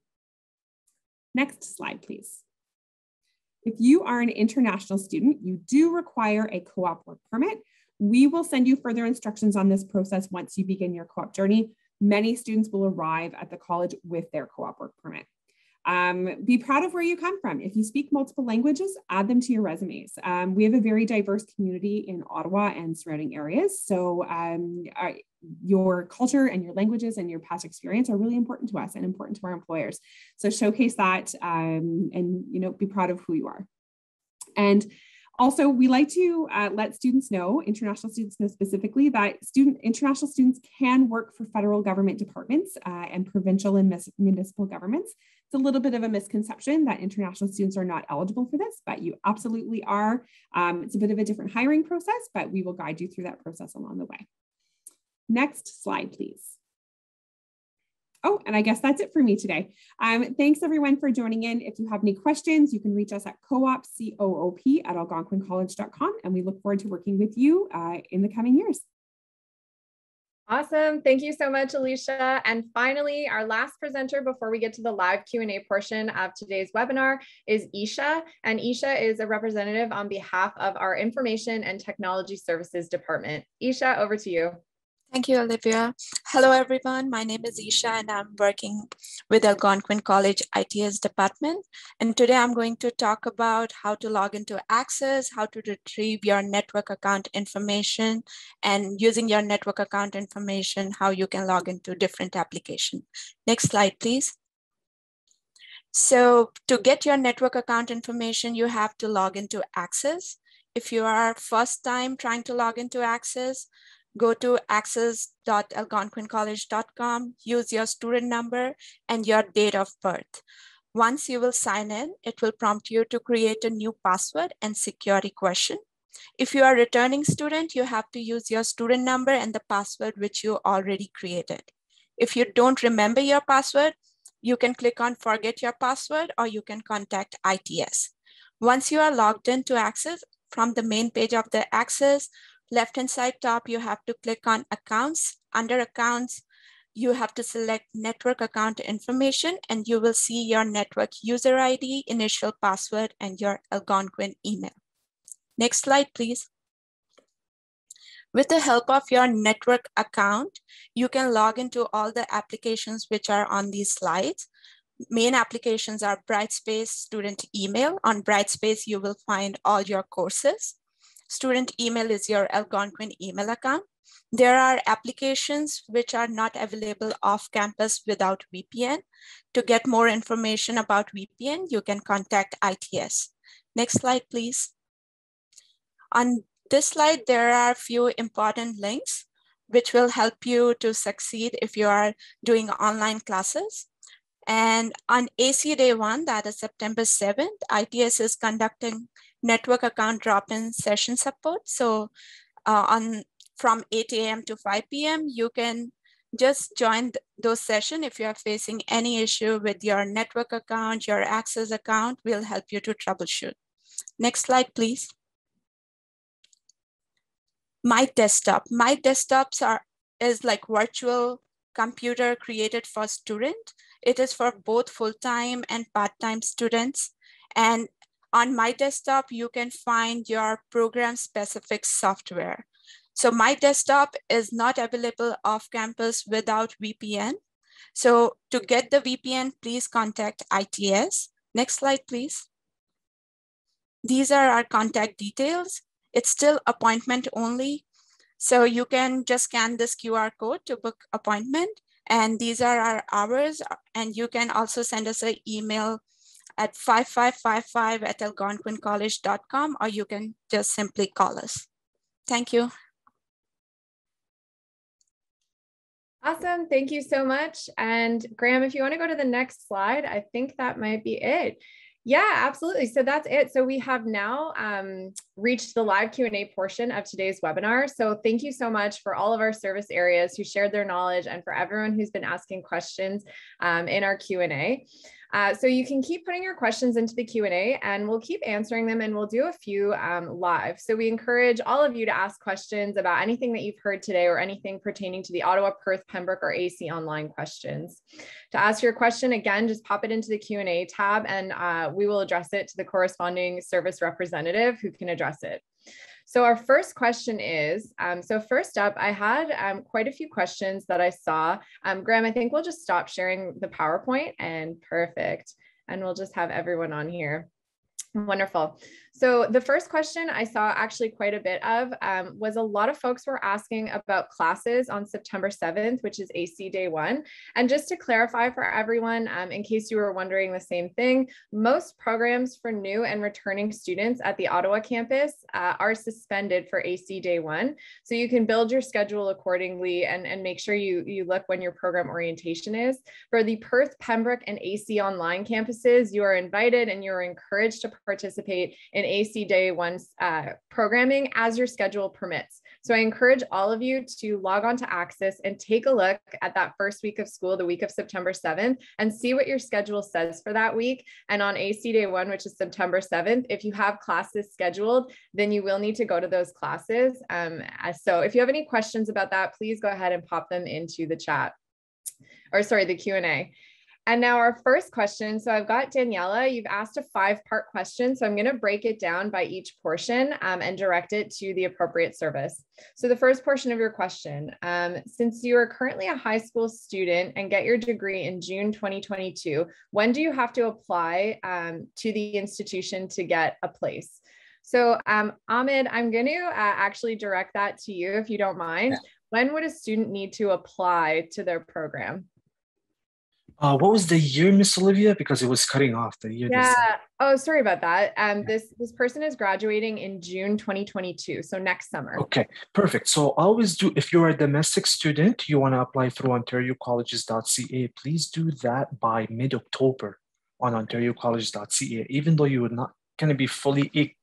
Next slide, please. If you are an international student, you do require a co-op work permit. We will send you further instructions on this process once you begin your co-op journey. Many students will arrive at the college with their co-op work permit. Be proud of where you come from. If you speak multiple languages, add them to your resumes. We have a very diverse community in Ottawa and surrounding areas. So your culture and your languages and your past experience are really important to us and important to our employers. So showcase that and be proud of who you are. And also, we like to let students know, international students know specifically, that international students can work for federal government departments and provincial and municipal governments. It's a little bit of a misconception that international students are not eligible for this, but you absolutely are. It's a bit of a different hiring process, but we will guide you through that process along the way. Next slide, please. Oh, and I guess that's it for me today. Thanks everyone for joining in. If you have any questions, you can reach us at coop@algonquincollege.com, and we look forward to working with you in the coming years. Awesome. Thank you so much, Alicia. And finally, our last presenter before we get to the live Q&A portion of today's webinar is Isha. And Isha is a representative on behalf of our Information and Technology Services Department. Isha, over to you. Thank you, Olivia. Hello, everyone. My name is Isha, and I'm working with Algonquin College ITS department. And today I'm going to talk about how to log into Access, how to retrieve your network account information, and using your network account information, how you can log into different applications. Next slide, please. So to get your network account information, you have to log into Access. If you are first time trying to log into Access, go to access.algonquincollege.com, use your student number and your date of birth. Once you will sign in, it will prompt you to create a new password and security question. If you are a returning student, you have to use your student number and the password which you already created. If you don't remember your password, you can click on Forget Your Password, or you can contact ITS. Once you are logged into Access, from the main page of the Access, left-hand side top, you have to click on Accounts. Under Accounts, you have to select network account information, and you will see your network user ID, initial password, and your Algonquin email. Next slide, please. With the help of your network account, you can log into all the applications which are on these slides. Main applications are Brightspace student email. On Brightspace, you will find all your courses. Student email is your Algonquin email account. There are applications which are not available off campus without VPN. To get more information about VPN, you can contact ITS. Next slide, please. On this slide, there are a few important links which will help you to succeed if you are doing online classes. And on AC Day 1, that is September 7th, ITS is conducting network account drop-in session support. So from 8 a.m. to 5 p.m., you can just join those sessions. If you are facing any issue with your network account, your access account, we'll help you to troubleshoot. Next slide, please. My Desktop. My Desktops is like virtual computer created for student. It is for both full-time and part-time students. And on My Desktop, you can find your program-specific software. So My Desktop is not available off campus without VPN. So to get the VPN, please contact ITS. Next slide, please. These are our contact details. It's still appointment only. So you can just scan this QR code to book appointment. And these are our hours. And you can also send us an email at 5555@algonquincollege.com, or you can just simply call us. Thank you. Awesome. Thank you so much. And Graham, if you want to go to the next slide, I think that might be it. Yeah, absolutely. So that's it. So we have now reached the live Q&A portion of today's webinar. So thank you so much for all of our service areas who shared their knowledge and for everyone who's been asking questions in our Q&A. So you can keep putting your questions into the Q&A and we'll keep answering them, and we'll do a few live. So we encourage all of you to ask questions about anything that you've heard today or anything pertaining to the Ottawa, Perth, Pembroke, or AC online questions. To ask your question, again, just pop it into the Q&A tab and we will address it to the corresponding service representative who can address it. So our first question is, so first up, I had quite a few questions that I saw. Graham, I think we'll just stop sharing the PowerPoint, and perfect. And we'll just have everyone on here. Wonderful. So the first question I saw actually quite a bit of was a lot of folks were asking about classes on September 7th, which is AC Day 1. And just to clarify for everyone, in case you were wondering the same thing, most programs for new and returning students at the Ottawa campus are suspended for AC Day 1. So you can build your schedule accordingly and make sure you look when your program orientation is. For the Perth, Pembroke, and AC online campuses, you are invited and you're encouraged to participate in AC Day 1's programming as your schedule permits. So I encourage all of you to log on to Access and take a look at that first week of school, the week of September 7th, and see what your schedule says for that week. And on AC Day 1, which is September 7th, if you have classes scheduled, then you will need to go to those classes. So if you have any questions about that, please go ahead and pop them into the chat, or sorry, the Q&A. And now our first question. So I've got Daniela, you've asked a 5-part question. So I'm going to break it down by each portion and direct it to the appropriate service. So the first portion of your question, since you are currently a high school student and get your degree in June 2022, when do you have to apply to the institution to get a place? So Ahmed, I'm going to actually direct that to you if you don't mind. Yeah. When would a student need to apply to their program? What was the year, Miss Olivia? Because it was cutting off the year. Yeah. Oh, sorry about that. This person is graduating in June 2022, so next summer. Okay, perfect. So always do, if you're a domestic student, you want to apply through ontariocolleges.ca, please do that by mid-October on ontariocolleges.ca. Even though you would not going to be fully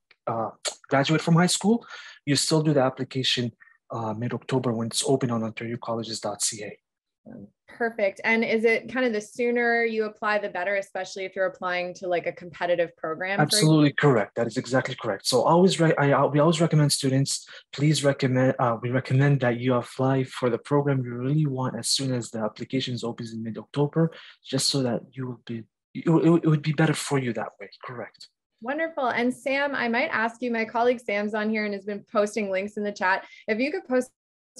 graduate from high school, you still do the application mid-October when it's open on ontariocolleges.ca. Perfect. And is it kind of the sooner you apply, the better, especially if you're applying to like a competitive program? Absolutely correct. That is exactly correct. So we always recommend students, please we recommend that you apply for the program you really want as soon as the application is open in mid-October, just so that it would be better for you that way. Correct. Wonderful. And Sam, I might ask you, my colleague Sam's on here and has been posting links in the chat. If you could post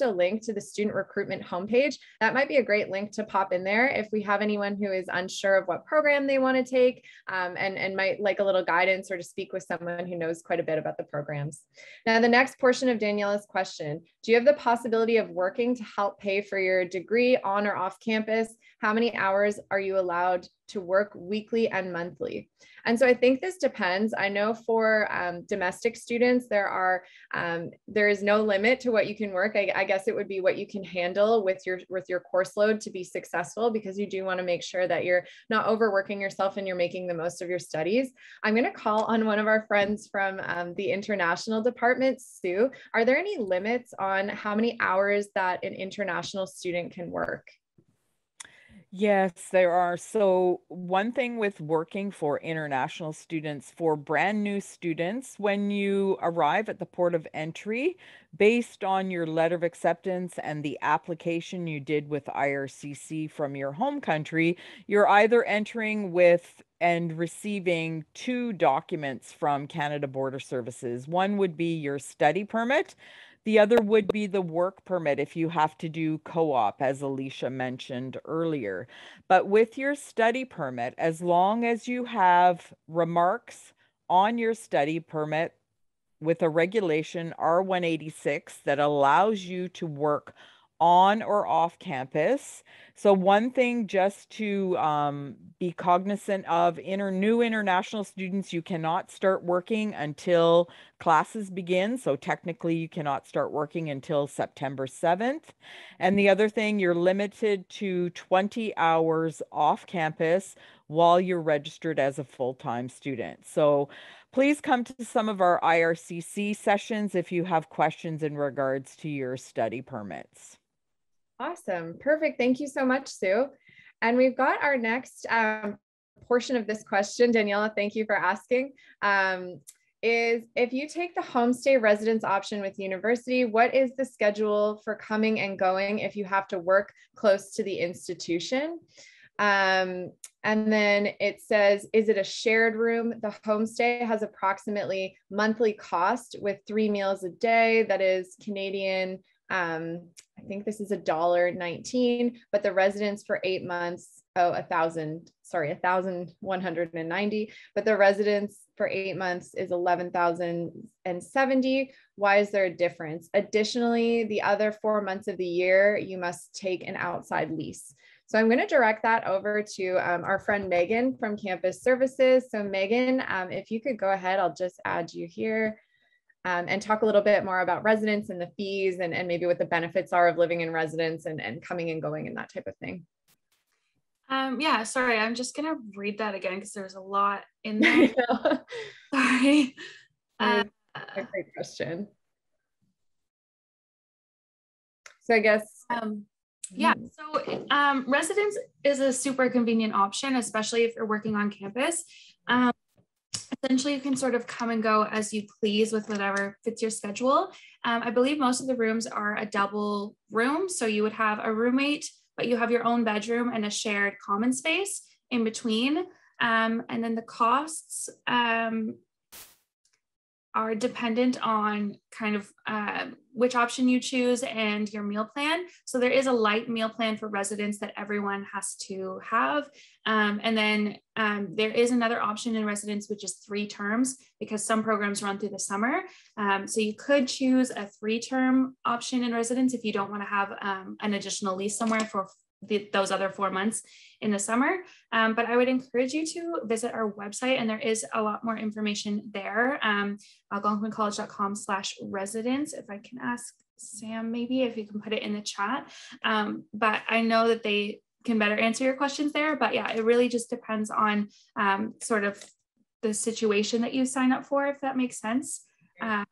a link to the student recruitment homepage, that might be a great link to pop in there if we have anyone who is unsure of what program they want to take and might like a little guidance or to speak with someone who knows quite a bit about the programs. Now, the next portion of Daniela's question, do you have the possibility of working to help pay for your degree on or off campus? How many hours are you allowed to work weekly and monthly? And so I think this depends. I know for domestic students, there is no limit to what you can work. I guess it would be what you can handle with your course load to be successful, because you do want to make sure that you're not overworking yourself and you're making the most of your studies. I'm going to call on one of our friends from the international department, Sue. Are there any limits on how many hours that an international student can work? Yes, there are. So one thing with working for international students, for brand new students, when you arrive at the port of entry, based on your letter of acceptance and the application you did with IRCC from your home country, you're either entering with and receiving two documents from Canada Border Services. One would be your study permit. The other would be the work permit if you have to do co-op, as Alicia mentioned earlier. But with your study permit, as long as you have remarks on your study permit with a regulation R186 that allows you to work on or off campus. So one thing just to be cognizant of, new international students, you cannot start working until classes begin. So technically you cannot start working until September 7th. And the other thing, you're limited to 20 hours off campus while you're registered as a full-time student. So please come to some of our IRCC sessions if you have questions in regards to your study permits. Awesome. Perfect. Thank you so much, Sue. And we've got our next portion of this question. Daniela, thank you for asking. Is if you take the homestay residence option with university, what is the schedule for coming and going if you have to work close to the institution? And then it says, is it a shared room? The homestay has approximately monthly cost with 3 meals a day. That is Canadian. I think this is $1.19, but the residence for 8 months, $1,190, but the residence for 8 months is $11,070. Why is there a difference? Additionally, the other 4 months of the year, you must take an outside lease. So I'm going to direct that over to our friend Megan from Campus Services. So Megan, if you could go ahead, I'll just add you here. And talk a little bit more about residence and the fees and maybe what the benefits are of living in residence and coming and going and that type of thing. Yeah, sorry, I'm just gonna read that again because there's a lot in there. Sorry. A great question. So I guess, yeah, so residence is a super convenient option, especially if you're working on campus. Essentially, you can sort of come and go as you please with whatever fits your schedule. I believe most of the rooms are a double room. So you would have a roommate, but you have your own bedroom and a shared common space in between. And then the costs are dependent on kind of which option you choose and your meal plan. So there is a light meal plan for residents that everyone has to have. And then there is another option in residence, which is 3 terms, because some programs run through the summer. So you could choose a 3-term option in residence if you don't want to have an additional lease somewhere for those other 4 months in the summer. But I would encourage you to visit our website, and there is a lot more information there. algonquincollege.com/residence. If I can ask Sam, maybe if you can put it in the chat. But I know that they can better answer your questions there. But yeah, it really just depends on sort of the situation that you sign up for, if that makes sense. I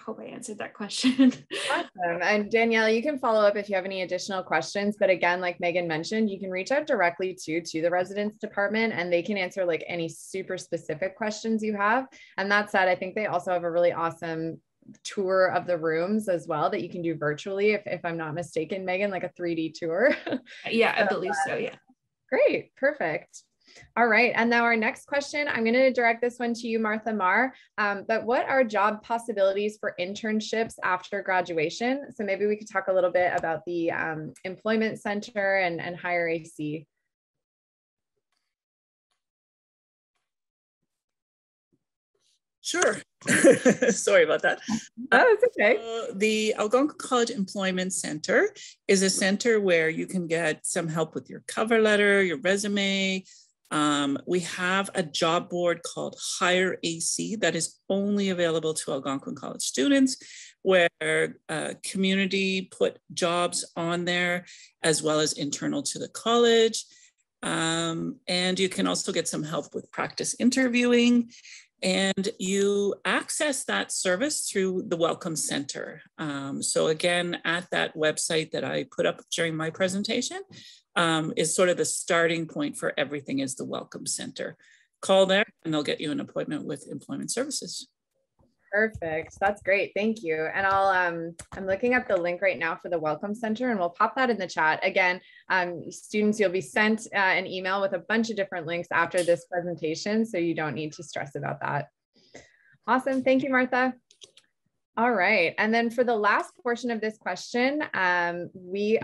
hope I answered that question. Awesome. And Danielle, you can follow up if you have any additional questions. But again, like Megan mentioned, you can reach out directly to the residence department and they can answer like any super specific questions you have. And that said, I think they also have a really awesome tour of the rooms as well that you can do virtually, if I'm not mistaken, Megan, like a 3D tour. Yeah, I believe so. Yeah. Great. Perfect. All right. And now our next question, I'm going to direct this one to you, Martha Marr. But what are job possibilities for internships after graduation? So maybe we could talk a little bit about the Employment Center and Higher AC. Sure. Sorry about that. Oh, it's okay. The Algonquin College Employment Center is a center where you can get some help with your cover letter, your resume. We have a job board called Higher AC that is only available to Algonquin College students, where community put jobs on there as well as internal to the college. And you can also get some help with practice interviewing. And you access that service through the Welcome Center. So again, at that website that I put up during my presentation is sort of the starting point for everything is the Welcome Center. Call there and they'll get you an appointment with Employment Services. Perfect. That's great. Thank you. And I'm looking at the link right now for the Welcome Center and we'll pop that in the chat. Again, students, you'll be sent an email with a bunch of different links after this presentation, so you don't need to stress about that. Awesome. Thank you, Martha. All right. And then for the last portion of this question, we've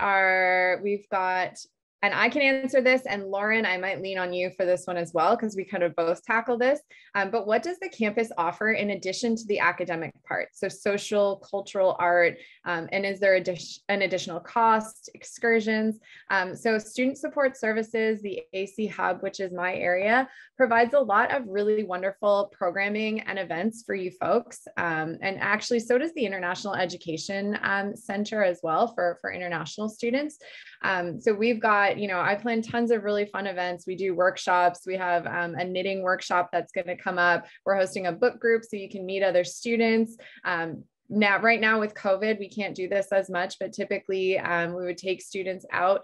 got, and I can answer this, and Lauren, I might lean on you for this one as well, because we kind of both tackle this. But what does the campus offer in addition to the academic part? So social, cultural, art, and is there an additional cost, excursions? So Student Support Services, the AC Hub, which is my area, provides a lot of really wonderful programming and events for you folks. And actually, so does the International Education Center as well for international students. So we've got, I plan tons of really fun events. We do workshops. We have a knitting workshop that's going to come up. We're hosting a book group so you can meet other students. Right now with COVID, we can't do this as much, but typically we would take students out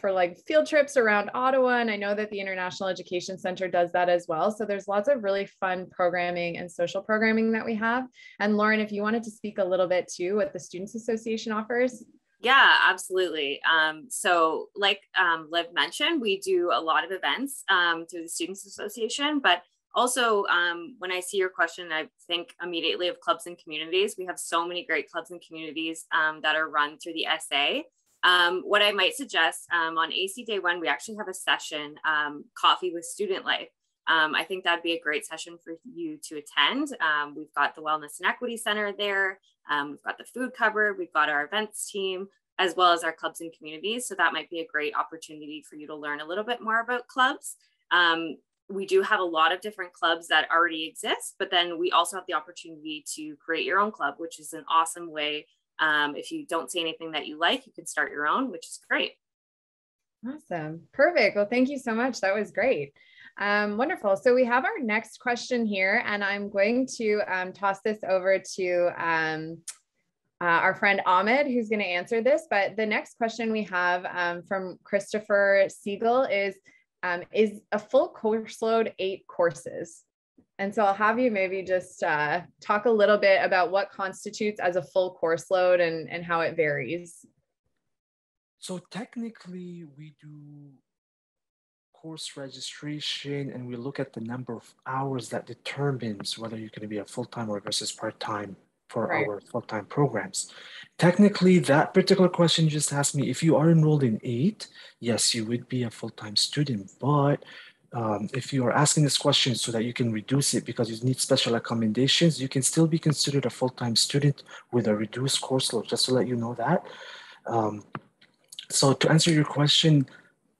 for like field trips around Ottawa. And I know that the International Education Center does that as well. So there's lots of really fun programming and social programming that we have. And Lauren, if you wanted to speak a little bit too, what the Students Association offers. Yeah, absolutely. So like Liv mentioned, we do a lot of events through the Students Association, but also when I see your question, I think immediately of clubs and communities. We have so many great clubs and communities that are run through the SA. What I might suggest on AC Day 1, we actually have a session, Coffee with Student Life. I think that'd be a great session for you to attend. We've got the Wellness and Equity Center there. We've got the food cupboard. We've got our events team, as well as our clubs and communities. So that might be a great opportunity for you to learn a little bit more about clubs. We do have a lot of different clubs that already exist, but then we also have the opportunity to create your own club, which is an awesome way. If you don't see anything that you like, you can start your own, which is great. Awesome. Perfect. Well, thank you so much. That was great. Wonderful. So we have our next question here, and I'm going to toss this over to our friend Ahmed, who's going to answer this. But the next question we have from Christopher Siegel is a full course load 8 courses? And so I'll have you maybe just talk a little bit about what constitutes as a full course load and how it varies. So technically we do course registration and we look at the number of hours that determines whether you're going to be a full-time or versus part-time for our full-time programs. Technically, that particular question you just asked me, if you are enrolled in 8, yes, you would be a full-time student. But if you are asking this question so that you can reduce it because you need special accommodations, you can still be considered a full-time student with a reduced course load, just to let you know that. So to answer your question,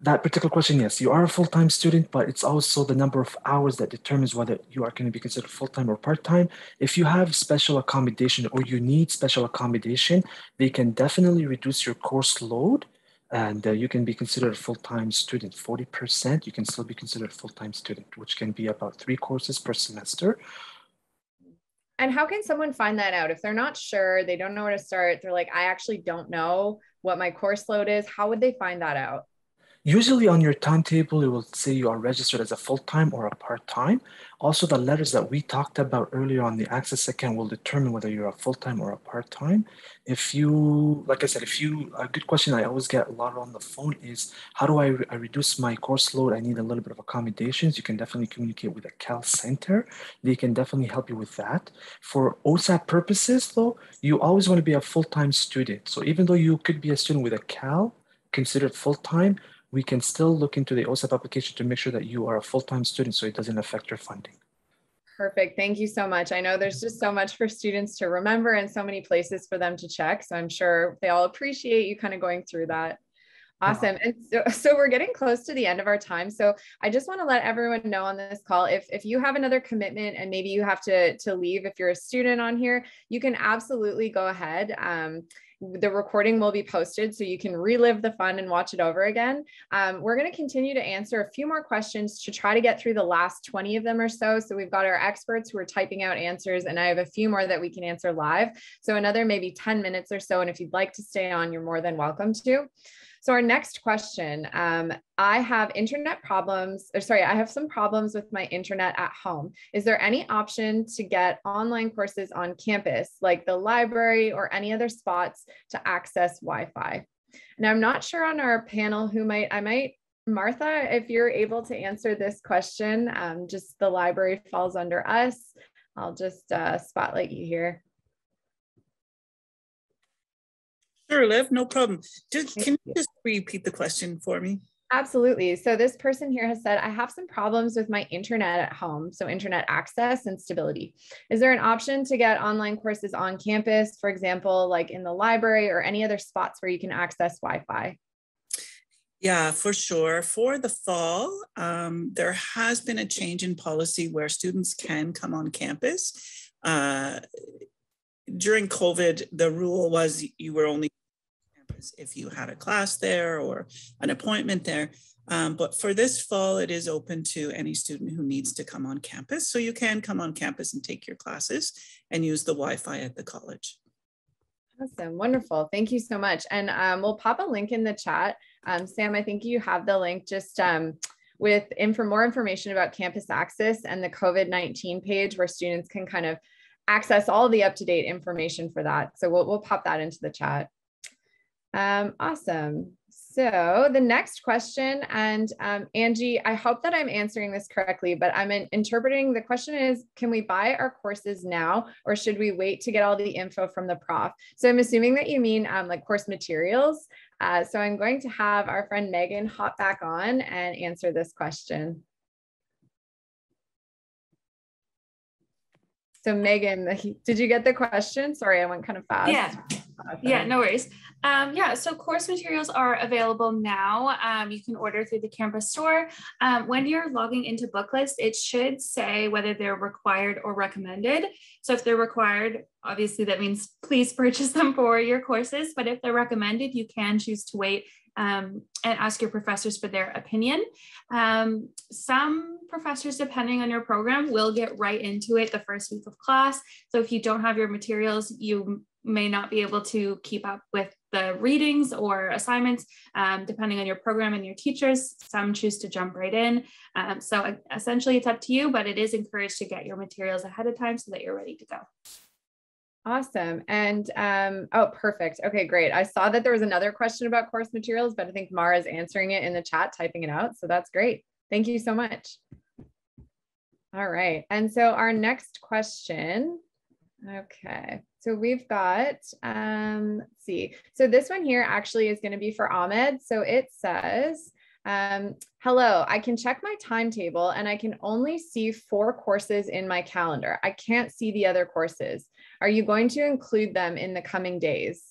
that particular question, yes, you are a full-time student, but it's also the number of hours that determines whether you are going to be considered full-time or part-time. If you have special accommodation or you need special accommodation, they can definitely reduce your course load and you can be considered a full-time student. 40%, you can still be considered a full-time student, which can be about 3 courses per semester. And how can someone find that out? If they're not sure, they don't know where to start, they're like, I actually don't know what my course load is. How would they find that out? Usually on your timetable, it will say you are registered as a full-time or a part-time. Also, the letters that we talked about earlier on the access account will determine whether you're a full-time or a part-time. If you, like I said, a good question I always get a lot on the phone is, how do I reduce my course load? I need a little bit of accommodations. You can definitely communicate with a Cal Center. They can definitely help you with that. For OSAP purposes, though, you always want to be a full-time student. So even though you could be a student with a Cal, considered full-time, we can still look into the OSAP application to make sure that you are a full-time student so it doesn't affect your funding. Perfect. Thank you so much. I know there's just so much for students to remember and so many places for them to check. So I'm sure they all appreciate you kind of going through that. Awesome. And so we're getting close to the end of our time. So I just want to let everyone know on this call, if you have another commitment and maybe you have to leave, if you're a student on here, you can absolutely go ahead. The recording will be posted so you can relive the fun and watch it over again. We're going to continue to answer a few more questions to try to get through the last 20 of them or so. So we've got our experts who are typing out answers, and I have a few more that we can answer live. So another maybe 10 minutes or so. And if you'd like to stay on, you're more than welcome to. So our next question, I have internet problems, or sorry, I have some problems with my internet at home. Is there any option to get online courses on campus, like the library or any other spots to access Wi-Fi? And I'm not sure on our panel who Martha, if you're able to answer this question, just the library falls under us. I'll just spotlight you here. Sure, Liv, no problem. Can you just repeat the question for me? Absolutely. So this person here has said, I have some problems with my internet at home, so internet access and stability. Is there an option to get online courses on campus, for example, like in the library or any other spots where you can access Wi-Fi? Yeah, for sure. For the fall, there has been a change in policy where students can come on campus. During COVID, the rule was you were only on campus if you had a class there or an appointment there. But for this fall, it is open to any student who needs to come on campus. So you can come on campus and take your classes and use the Wi-Fi at the college. Awesome. Wonderful. Thank you so much. And we'll pop a link in the chat. Sam, I think you have the link just with more information about campus access and the COVID-19 page where students can kind of access all the up-to-date information for that. So we'll pop that into the chat. Awesome. So the next question, and Angie, I hope that I'm answering this correctly, but I'm interpreting the question is, can we buy our courses now or should we wait to get all the info from the prof? So I'm assuming that you mean like course materials. So I'm going to have our friend Megan hop back on and answer this question. So Megan, did you get the question? Sorry, I went kind of fast. Yeah. Yeah, no worries. Yeah, so course materials are available now. You can order through the campus store. When you're logging into Booklist, it should say whether they're required or recommended. So if they're required, obviously that means please purchase them for your courses. But if they're recommended, you can choose to wait and ask your professors for their opinion. Some professors, depending on your program, will get right into it the first week of class. So if you don't have your materials, you may not be able to keep up with the readings or assignments, depending on your program and your teachers. Some choose to jump right in. So essentially it's up to you, but it is encouraged to get your materials ahead of time so that you're ready to go. Awesome. And oh, perfect. Okay, great. I saw that there was another question about course materials, but I think Mara's answering it in the chat, typing it out. So that's great. Thank you so much. All right. And so our next question. Okay. So we've got, let's see. So this one here actually is going to be for Ahmed. So it says, hello, I can check my timetable and I can only see 4 courses in my calendar. I can't see the other courses. Are you going to include them in the coming days?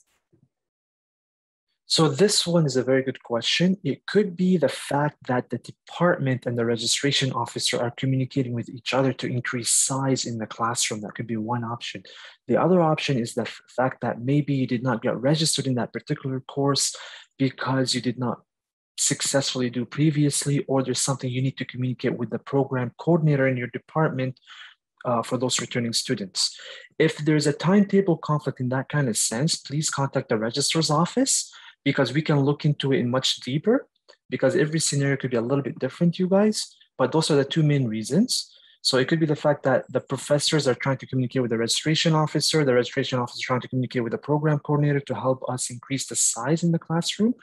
So this one is a very good question. It could be the fact that the department and the registration officer are communicating with each other to increase size in the classroom. That could be one option. The other option is the fact that maybe you did not get registered in that particular course because you did not successfully do previously, or there's something you need to communicate with the program coordinator in your department for those returning students. If there's a timetable conflict in that kind of sense, please contact the registrar's office because we can look into it in much deeper because every scenario could be a little bit different, you guys, but those are the two main reasons. So it could be the fact that the professors are trying to communicate with the registration officer is trying to communicate with the program coordinator to help us increase the size in the classroom.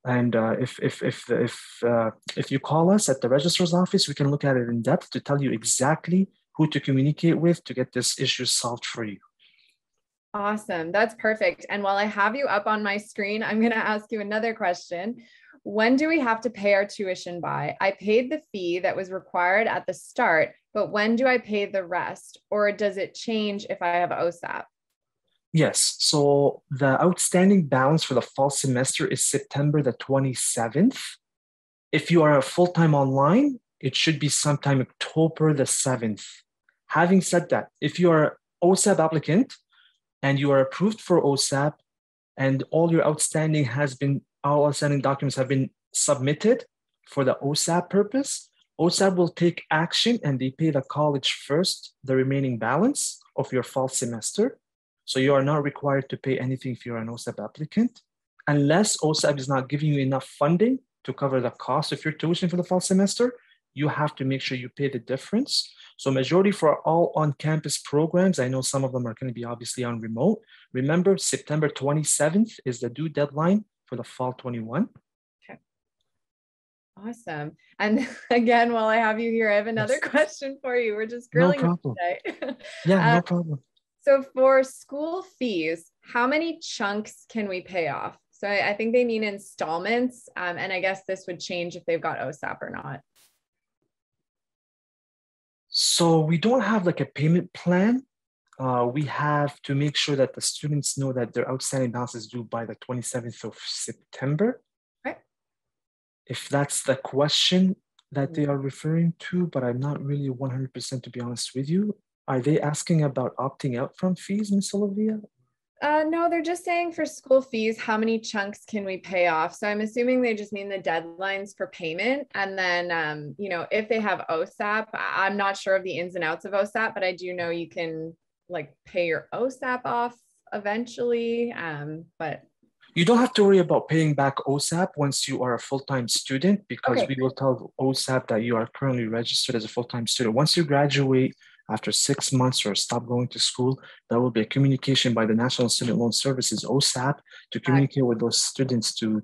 And if you call us at the registrar's office, we can look at it in depth to tell you exactly who to communicate with to get this issue solved for you. Awesome. That's perfect. And while I have you up on my screen, I'm going to ask you another question. When do we have to pay our tuition by? I paid the fee that was required at the start, but when do I pay the rest? Or does it change if I have OSAP? Yes. So the outstanding balance for the fall semester is September the 27th. If you are a full-time online, it should be sometime October the 7th. Having said that, if you are an OSAP applicant and you are approved for OSAP and all outstanding documents have been submitted for the OSAP purpose, OSAP will take action and they pay the college first the remaining balance of your fall semester. So you are not required to pay anything if you're an OSAP applicant, unless OSAP is not giving you enough funding to cover the cost of your tuition for the fall semester. You have to make sure you pay the difference. So majority for all on-campus programs, I know some of them are going to be obviously on remote. Remember, September 27th is the due deadline for the fall 21. Okay. Awesome. And again, while I have you here, I have another question for you. We're just grilling no problem. today. Yeah, no problem. So for school fees, how many chunks can we pay off? So I think they mean installments. And I guess this would change if they've got OSAP or not. So we don't have like a payment plan. We have to make sure that the students know that their outstanding balance is due by the 27th of September. Right. If that's the question that they are referring to, but I'm not really 100% to be honest with you. Are they asking about opting out from fees, Ms. Olivia? No, they're just saying for school fees, how many chunks can we pay off? So I'm assuming they just mean the deadlines for payment. And then, if they have OSAP, I'm not sure of the ins and outs of OSAP, but I do know you can like pay your OSAP off eventually. But you don't have to worry about paying back OSAP once you are a full-time student, because we will tell OSAP that you are currently registered as a full-time student. Once you graduate, after 6 months or stop going to school, there will be a communication by the National Student Loan Services, OSAP, to communicate with those students to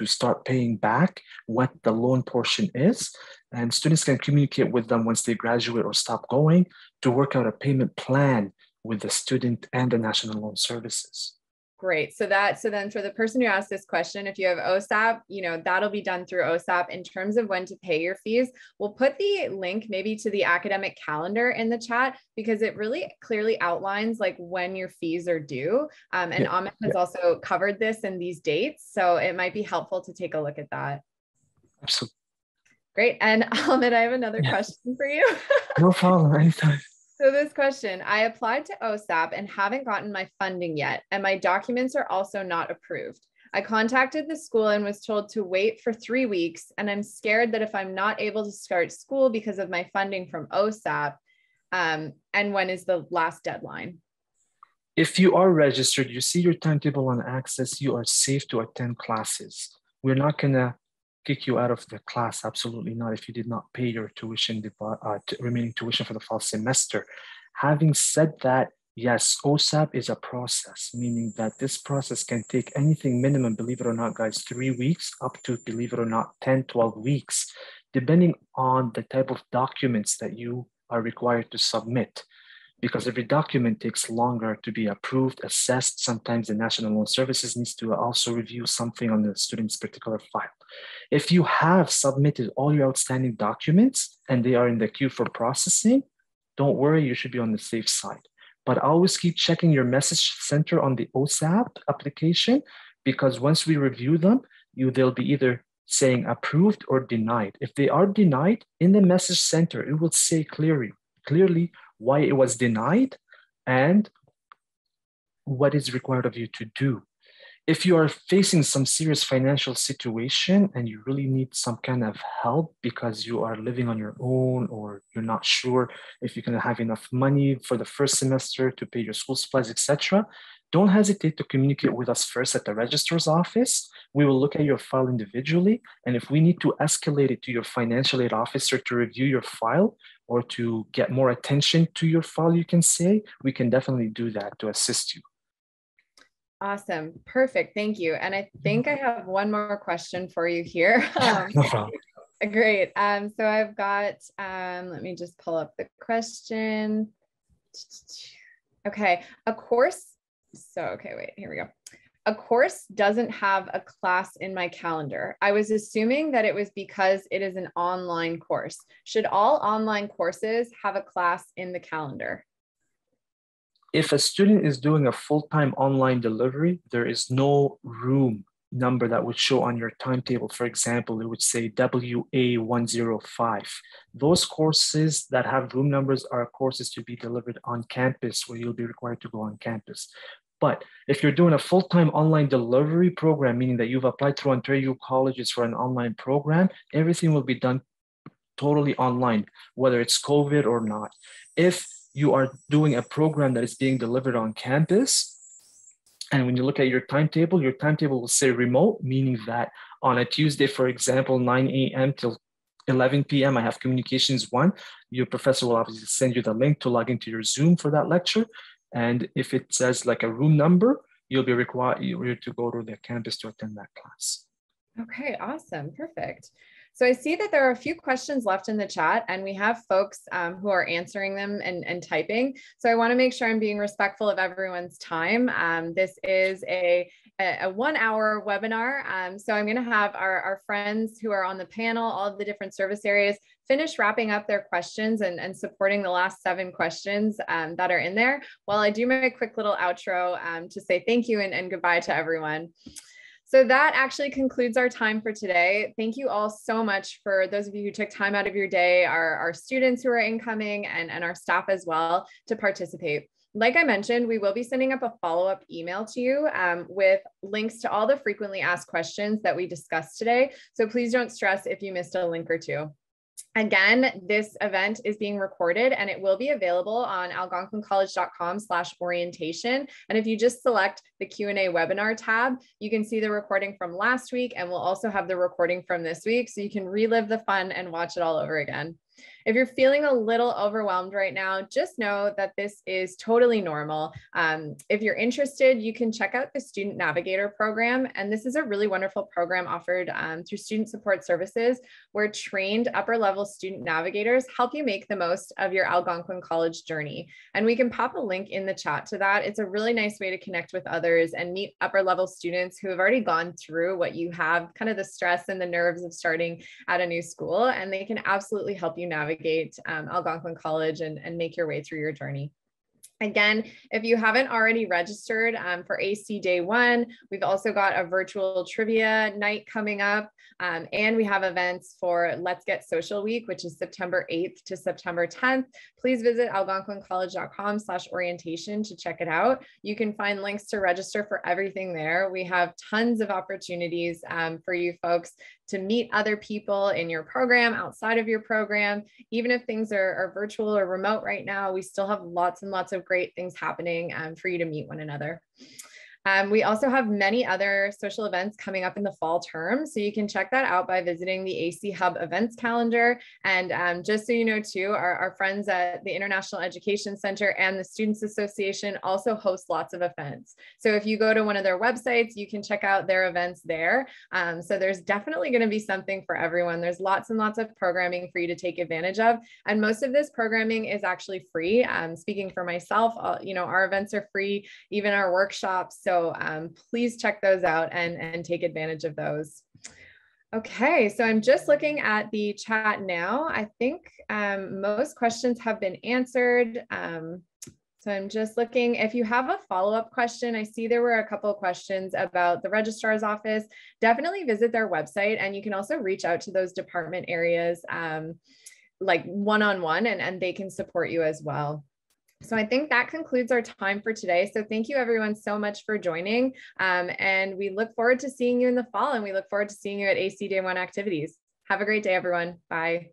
start paying back what the loan portion is. And students can communicate with them once they graduate or stop going to work out a payment plan with the student and the National Loan Services. Great. So then for the person who asked this question, if you have OSAP, that'll be done through OSAP. In terms of when to pay your fees, we'll put the link maybe to the academic calendar in the chat, because it really clearly outlines like when your fees are due. And Ahmed has also covered this in these dates. So it might be helpful to take a look at that. Absolutely. Great. And Ahmed, I have another question for you. No problem, anytime. So this question, I applied to OSAP and haven't gotten my funding yet, and my documents are also not approved. I contacted the school and was told to wait for 3 weeks, and I'm scared that if I'm not able to start school because of my funding from OSAP, and when is the last deadline? If you are registered, you see your timetable on Access, you are safe to attend classes. We're not gonna kick you out of the class, absolutely not, if you did not pay your tuition, remaining tuition for the fall semester. Having said that, yes, OSAP is a process, meaning that this process can take anything minimum, believe it or not, guys, 3 weeks, up to, believe it or not, 10, 12 weeks, depending on the type of documents that you are required to submit. Because every document takes longer to be approved, assessed. Sometimes the National Loan Services needs to also review something on the student's particular file. If you have submitted all your outstanding documents and they are in the queue for processing, don't worry, you should be on the safe side. But always keep checking your message center on the OSAP application, because once we review them, they'll be either saying approved or denied. If they are denied, in the message center, it will say clearly why it was denied and what is required of you to do. If you are facing some serious financial situation and you really need some kind of help because you are living on your own or you're not sure if you're going to have enough money for the first semester to pay your school supplies, etc., don't hesitate to communicate with us first at the registrar's office. We will look at your file individually, and if we need to escalate it to your financial aid officer to review your file or to get more attention to your file, you can say, we can definitely do that to assist you. Awesome. Perfect. Thank you. And I think I have one more question for you here. No problem. Great. So I've got, let me just pull up the question. Okay. Wait, here we go. A course doesn't have a class in my calendar. I was assuming that it was because it is an online course. Should all online courses have a class in the calendar? If a student is doing a full-time online delivery, there is no room number that would show on your timetable. For example, it would say WA105. Those courses that have room numbers are courses to be delivered on campus, where you'll be required to go on campus. But if you're doing a full-time online delivery program, meaning that you've applied through Ontario colleges for an online program, everything will be done totally online, whether it's COVID or not. If you are doing a program that is being delivered on campus, and when you look at your timetable will say remote, meaning that on a Tuesday, for example, 9 a.m. till 11 p.m., I have communications 1. Your professor will obviously send you the link to log into your Zoom for that lecture. And if it says like a room number, you'll be required to go to the campus to attend that class. Okay, awesome. Perfect. So I see that there are a few questions left in the chat, and we have folks who are answering them and typing. So I want to make sure I'm being respectful of everyone's time. This is a 1-hour webinar. So I'm going to have our friends who are on the panel, all of the different service areas, finish wrapping up their questions and supporting the last 7 questions that are in there, while I do my quick little outro to say thank you and goodbye to everyone. So that actually concludes our time for today. Thank you all so much for those of you who took time out of your day, our students who are incoming, and our staff as well to participate. Like I mentioned, we will be sending up a follow-up email to you with links to all the frequently asked questions that we discussed today. So please don't stress if you missed a link or two. Again, this event is being recorded and it will be available on algonquincollege.com/orientation. And if you just select the Q&A webinar tab, you can see the recording from last week, and we'll also have the recording from this week, so you can relive the fun and watch it all over again. If you're feeling a little overwhelmed right now, just know that this is totally normal. If you're interested, you can check out the Student Navigator program. And this is a really wonderful program offered through Student Support Services, where trained upper-level student navigators help you make the most of your Algonquin College journey. And we can pop a link in the chat to that. It's a really nice way to connect with others and meet upper-level students who have already gone through what you have, kind of the stress and the nerves of starting at a new school, and they can absolutely help you navigate Algonquin College and make your way through your journey. Again, if you haven't already registered for AC Day 1, we've also got a virtual trivia night coming up, and we have events for Let's Get Social Week, which is September 8th to September 10th. Please visit algonquincollege.com/orientation to check it out. You can find links to register for everything there. We have tons of opportunities for you folks to meet other people in your program, outside of your program. Even if things are virtual or remote right now, we still have lots and lots of great things happening for you to meet one another. We also have many other social events coming up in the fall term, so you can check that out by visiting the AC Hub events calendar. And just so you know too, our friends at the International Education Center and the Students Association also host lots of events. So if you go to one of their websites, you can check out their events there. So there's definitely going to be something for everyone. There's lots and lots of programming for you to take advantage of. And most of this programming is actually free. Speaking for myself, our events are free, even our workshops. So please check those out and take advantage of those. Okay, so I'm just looking at the chat now. I think most questions have been answered. So I'm just looking, if you have a follow-up question, I see there were a couple of questions about the registrar's office. Definitely visit their website, and you can also reach out to those department areas like one-on-one, and they can support you as well. So I think that concludes our time for today. So thank you everyone so much for joining. And we look forward to seeing you in the fall, and we look forward to seeing you at AC Day 1 activities. Have a great day, everyone. Bye.